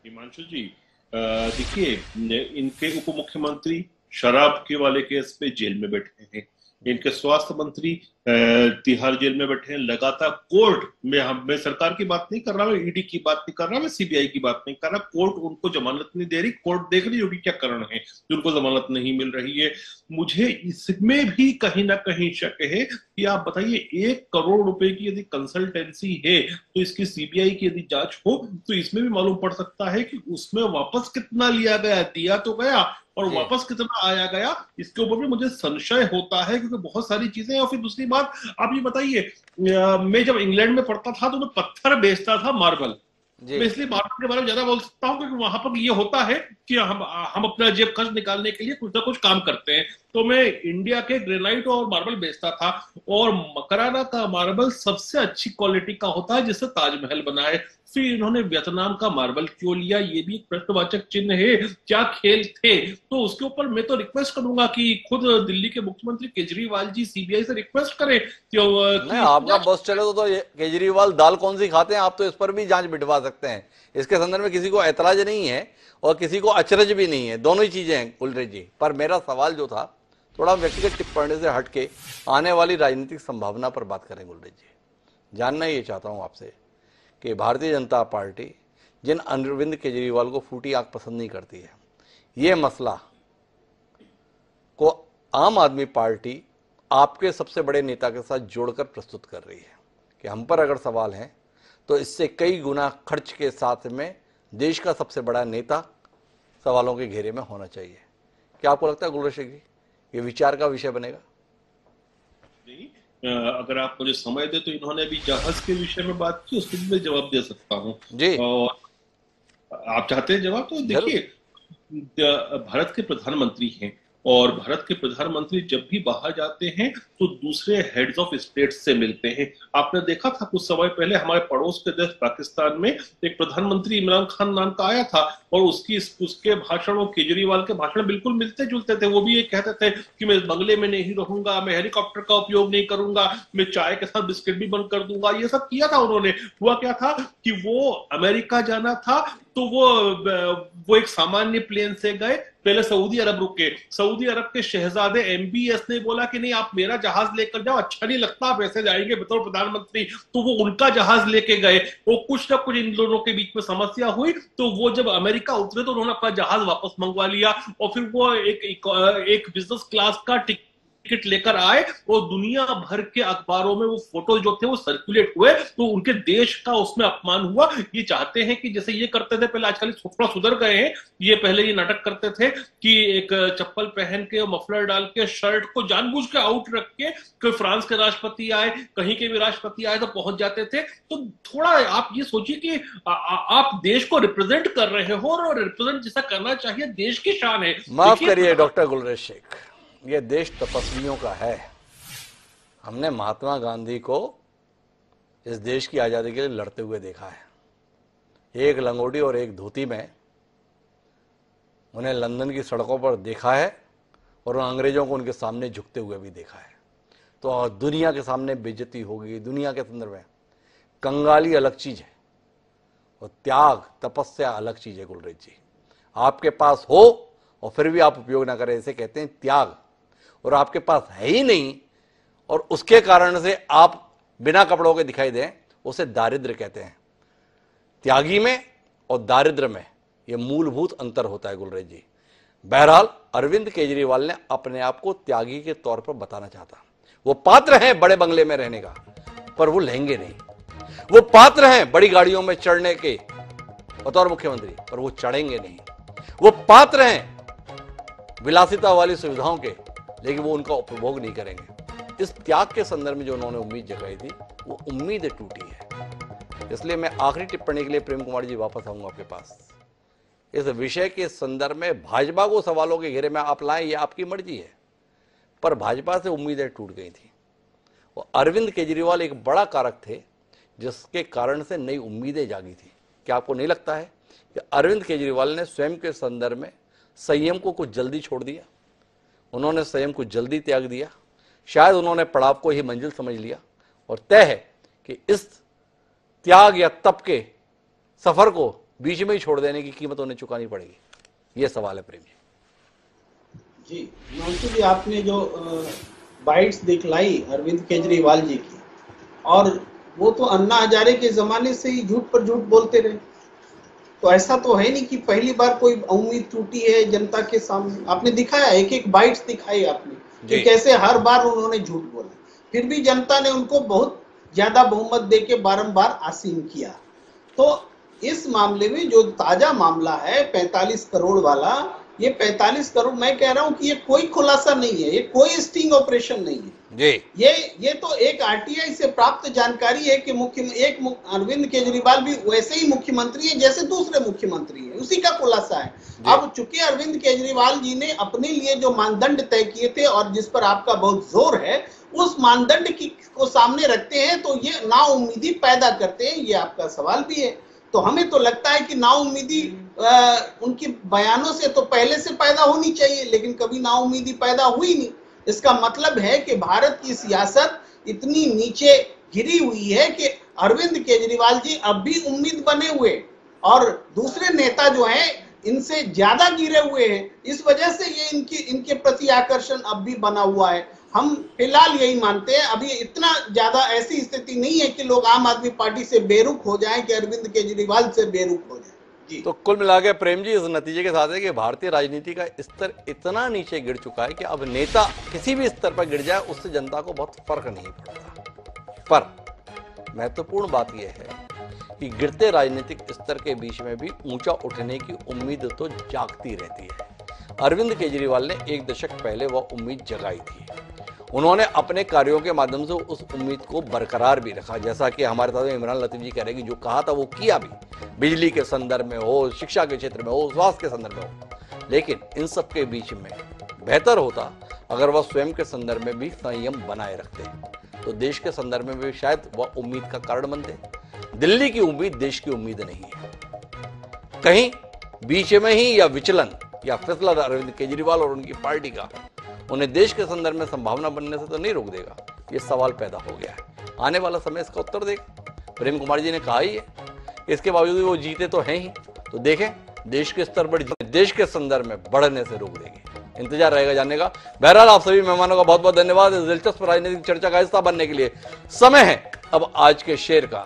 हिमांशु जी, देखिए, इनके उप मुख्यमंत्री शराब के वाले केस पे जेल में बैठे हैं, इनके स्वास्थ्य मंत्री तिहाड़ जेल में बैठे हैं लगातार। कोर्ट में, मैं सरकार की बात नहीं कर रहा, मैं ईडी की बात नहीं कर रहा, मैं सीबीआई की बात नहीं कर रहा, कोर्ट उनको जमानत नहीं दे रही, कोर्ट देख रही होगी क्या कारण है जो उनको जमानत नहीं मिल रही है। मुझे इसमें भी कहीं ना कहीं शक है कि आप बताइए, 1 करोड़ रुपए की यदि कंसल्टेंसी है तो इसकी सीबीआई की यदि जांच हो तो इसमें भी मालूम पड़ सकता है कि उसमें वापस कितना लिया गया, दिया तो गया और वापस कितना आया गया, इसके ऊपर भी मुझे संशय होता है, क्योंकि बहुत सारी चीजें। और फिर दूसरी बात, आप ये बताइए, मैं जब इंग्लैंड में पढ़ता था तो मैं पत्थर बेचता था, मार्बल। मैं इसलिए मार्बल के बारे में ज्यादा बोल सकता हूँ क्योंकि वहां पर ये होता है कि हम अपना जेब खर्च निकालने के लिए कुछ ना कुछ काम करते हैं। तो मैं इंडिया के ग्रेनाइट और मार्बल बेचता था, और मकराना का मार्बल सबसे अच्छी क्वालिटी का होता है जिससे ताजमहल बना है। फिर इन्होंने वियतनाम का मार्बल क्यों लिया, ये भी एक प्रश्नवाचक चिन्ह है। क्या खेल थे? तो उसके ऊपर मैं तो रिक्वेस्ट करूंगा कि खुद दिल्ली के मुख्यमंत्री केजरीवाल जी सीबीआई से रिक्वेस्ट करें कि आपका बस चले तो ये केजरीवाल दाल कौन सी खाते हैं, आप तो इस पर भी जांच बिठवा सकते हैं। इसके संदर्भ में किसी को ऐतराज नहीं है और किसी को अचरज भी नहीं है, दोनों ही चीजें हैं गुलरेज जी। पर मेरा सवाल जो था, थोड़ा व्यक्तिगत टिप्पणी से हटके आने वाली राजनीतिक संभावना पर बात करें गुलरेज जी। जानना ये चाहता हूं आपसे कि भारतीय जनता पार्टी जिन अरविंद केजरीवाल को फूटी आंख पसंद नहीं करती है, ये मसला को आम आदमी पार्टी आपके सबसे बड़े नेता के साथ जोड़कर प्रस्तुत कर रही है कि हम पर अगर सवाल है तो इससे कई गुना खर्च के साथ में देश का सबसे बड़ा नेता सवालों के घेरे में होना चाहिए। क्या आपको लगता है गुलरेज जी ये विचार का विषय बनेगा? नहीं, अगर आप मुझे समय दे तो इन्होंने अभी जहाज के विषय में बात की, उसको भी मैं जवाब दे सकता हूँ जी। और आप चाहते हैं जवाब? तो देखिए, भारत के प्रधानमंत्री हैं और भारत के प्रधानमंत्री जब भी बाहर जाते हैं तो दूसरे हेड्स ऑफ स्टेट्स से मिलते हैं। आपने देखा था कुछ समय पहले हमारे पड़ोस के देश पाकिस्तान में एक प्रधानमंत्री इमरान खान नाम का आया था, और उसके भाषण और केजरीवाल के भाषण बिल्कुल मिलते जुलते थे। वो भी ये कहते थे कि मैं बंगले में नहीं रहूंगा, मैं हेलीकॉप्टर का उपयोग नहीं करूंगा, मैं चाय के साथ बिस्किट भी बंद कर दूंगा। ये सब किया था उन्होंने। हुआ क्या था कि वो अमेरिका जाना था तो वो एक सामान्य प्लेन से गए, पहले सऊदी अरब रुके। सऊदी अरब के शहजादे MBS ने बोला कि नहीं, आप मेरा जहाज लेकर जाओ, अच्छा नहीं लगता आप ऐसे जाएंगे बतौर प्रधानमंत्री। तो वो उनका जहाज लेके गए। वो कुछ ना कुछ इन दोनों के बीच में समस्या हुई, तो वो जब अमेरिका उतरे तो उन्होंने अपना जहाज वापस मंगवा लिया, और फिर वो एक बिजनेस क्लास का टिकट लेकर आए और दुनिया भर के अखबारों में वो फोटो जो थे वो सर्कुलेट हुए, तो उनके देश का उसमें अपमान हुआ। ये चाहते हैं कि जैसे ये करते थे पहले, आजकल थोड़ा सुधर गए हैं, ये पहले ये नाटक करते थे कि एक चप्पल पहन के मफलर डाल के शर्ट को जानबूझ के आउट रख के कोई फ्रांस के राष्ट्रपति आए, कहीं के भी राष्ट्रपति आए तो पहुंच जाते थे। तो थोड़ा आप ये सोचिए कि आप देश को रिप्रेजेंट कर रहे हो और रिप्रेजेंट जैसा करना चाहिए, देश की शान है। माफ करिए डॉक्टर गुलरेज शेख, ये देश तपस्वियों का है। हमने महात्मा गांधी को इस देश की आजादी के लिए लड़ते हुए देखा है। एक लंगोटी और एक धोती में उन्हें लंदन की सड़कों पर देखा है और उन अंग्रेजों को उनके सामने झुकते हुए भी देखा है। तो दुनिया के सामने बेइज्जती होगी, दुनिया के संदर्भ में कंगाली अलग चीज है और त्याग तपस्या अलग चीज है। गुलरेज जी, आपके पास हो और फिर भी आप उपयोग ना करें, इसे कहते हैं त्याग। और आपके पास है ही नहीं और उसके कारण से आप बिना कपड़ों के दिखाई दें, उसे दारिद्र्य कहते हैं। त्यागी में और दारिद्र्य में यह मूलभूत अंतर होता है गुलरेज जी। बहरहाल अरविंद केजरीवाल ने अपने आप को त्यागी के तौर पर बताना चाहता। वो पात्र हैं बड़े बंगले में रहने का, पर वो लेंगे नहीं। वो पात्र हैं बड़ी गाड़ियों में चढ़ने के बतौर मुख्यमंत्री, पर वो चढ़ेंगे नहीं। वो पात्र हैं विलासिता वाली सुविधाओं के, लेकिन वो उनका उपभोग नहीं करेंगे। इस त्याग के संदर्भ में जो उन्होंने उम्मीद जगाई थी, वो उम्मीद टूटी है। इसलिए मैं आखिरी टिप्पणी के लिए प्रेम कुमार जी वापस आऊंगा आपके पास। इस विषय के संदर्भ में भाजपा को सवालों के घेरे में आप लाएं, ये आपकी मर्जी है, पर भाजपा से उम्मीदें टूट गई थी। और अरविंद केजरीवाल एक बड़ा कारक थे जिसके कारण से नई उम्मीदें जागी थी। क्या आपको नहीं लगता है कि अरविंद केजरीवाल ने स्वयं के संदर्भ में संयम को कुछ जल्दी छोड़ दिया? उन्होंने संयम को जल्दी त्याग दिया। शायद उन्होंने पड़ाव को ही मंजिल समझ लिया और तय है कि इस त्याग या तप के सफर को बीच में ही छोड़ देने की कीमत उन्हें चुकानी पड़ेगी। यह सवाल है प्रेम जी। जी हिमांशु जी, आपने जो बाइट्स दिखलाई अरविंद केजरीवाल जी की, और वो तो अन्ना हजारे के जमाने से ही झूठ पर झूठ बोलते रहे। तो ऐसा तो है नहीं कि पहली बार कोई उम्मीद टूटी है जनता के सामने। आपने दिखाया, एक एक बाइट्स दिखाई आपने कि कैसे हर बार उन्होंने झूठ बोला, फिर भी जनता ने उनको बहुत ज्यादा बहुमत देके बारंबार आसीन किया। तो इस मामले में जो ताजा मामला है 45 करोड़ वाला, ये 45 करोड़ मैं कह रहा हूं कि ये कोई खुलासा नहीं है, ये कोई स्टिंग ऑपरेशन नहीं है जी। ये तो एक आरटीआई से प्राप्त जानकारी है कि अरविंद केजरीवाल भी वैसे ही मुख्यमंत्री है जैसे दूसरे मुख्यमंत्री है, उसी का खुलासा है। अब चूंकि अरविंद केजरीवाल जी ने अपने लिए जो मानदंड तय किए थे और जिस पर आपका बहुत जोर है, उस मानदंड को सामने रखते हैं तो ये नाउम्मीदी पैदा करते हैं। ये आपका सवाल भी है। तो हमें तो लगता है कि नाउम्मीदी उनकी बयानों से तो पहले से पैदा होनी चाहिए, लेकिन कभी नाउम्मीदी पैदा हुई नहीं। इसका मतलब है कि भारत की सियासत इतनी नीचे गिरी हुई है कि अरविंद केजरीवाल जी अब भी उम्मीद बने हुए और दूसरे नेता जो हैं इनसे ज्यादा गिरे हुए हैं। इस वजह से ये इनके प्रति आकर्षण अब भी बना हुआ है। हम फिलहाल यही मानते हैं, अभी इतना ज्यादा ऐसी स्थिति नहीं है कि लोग आम आदमी पार्टी से बेरुख हो जाएं, कि अरविंद केजरीवाल से बेरुख हो जाएं। जी। तो कुल मिला के प्रेम जी, इस नतीजे के साथ है कि भारतीय राजनीति का स्तर इतना नीचे गिर चुका है कि अब नेता किसी भी स्तर पर गिर जाए उससे जनता को बहुत फर्क नहीं पड़ता। पर महत्वपूर्ण बात यह है कि गिरते राजनीतिक स्तर के बीच में भी ऊंचा उठने की उम्मीद तो जागती रहती है। अरविंद केजरीवाल ने एक दशक पहले वह उम्मीद जगाई थी। उन्होंने अपने कार्यों के माध्यम से उस उम्मीद को बरकरार भी रखा। जैसा कि हमारे साथ इमरान लतीफ जी कह रहे हैं कि जो कहा था वो किया भी, बिजली के संदर्भ में हो, शिक्षा के क्षेत्र में हो, स्वास्थ्य के संदर्भ में हो। लेकिन इन सब के बीच में बेहतर होता अगर वह स्वयं के संदर्भ में भी संयम बनाए रखते, तो देश के संदर्भ में भी शायद वह उम्मीद का कारण बनते। दिल्ली की उम्मीद देश की उम्मीद नहीं है। कहीं बीच में ही या विचलन या फिसलन अरविंद केजरीवाल और उनकी पार्टी का उन्हें देश के संदर्भ में संभावना बनने से तो नहीं रोक देगा। ये सवाल पैदा हो गया है। आने वाला समय इसका उत्तर देगा। प्रेम कुमार जी ने कहा ही है, इसके बावजूद वो जीते तो हैं ही, तो देखें देश के स्तर पर देश के संदर्भ में बढ़ने से रोक देंगे। इंतजार रहेगा जानने का। बहरहाल आप सभी मेहमानों का बहुत बहुत धन्यवाद इस दिलचस्प राजनीतिक चर्चा का हिस्सा बनने के लिए। समय है अब आज के शेर का।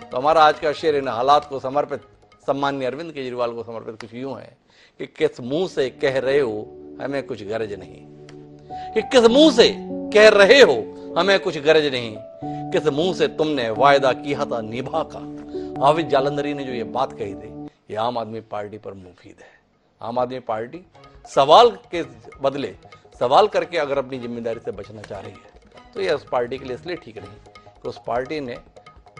तो हमारा आज का शेर इन हालात को समर्पित, सम्माननीय अरविंद केजरीवाल को समर्पित कुछ यूं है कि किस मुंह से कह रहे हो हमें कुछ गरज नहीं। कि किस मुंह से कह रहे हो हमें कुछ गरज नहीं, किस मुंह से तुमने वायदा किया था निभा का। हाफिज जालंधरी ने जो ये बात कही थी, ये आम आदमी पार्टी पर मुफीद है। आम आदमी पार्टी सवाल के बदले सवाल करके अगर अपनी जिम्मेदारी से बचना चाह रही है तो ये उस पार्टी के लिए इसलिए ठीक नहीं कि उस पार्टी ने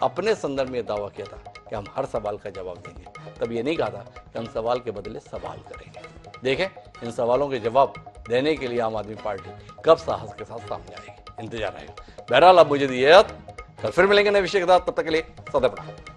अपने संदर्भ में दावा किया था कि हम हर सवाल का जवाब देंगे, तब ये नहीं कहा था कि हम सवाल के बदले सवाल करेंगे। देखें इन सवालों के जवाब देने के लिए आम आदमी पार्टी कब साहस के साथ सामने आएगी, इंतजार रहेगा। बहरहाल अब मुझे दिए, कल फिर मिलेंगे नए विषय के साथ, तब तक के लिए सदा प्रणाम।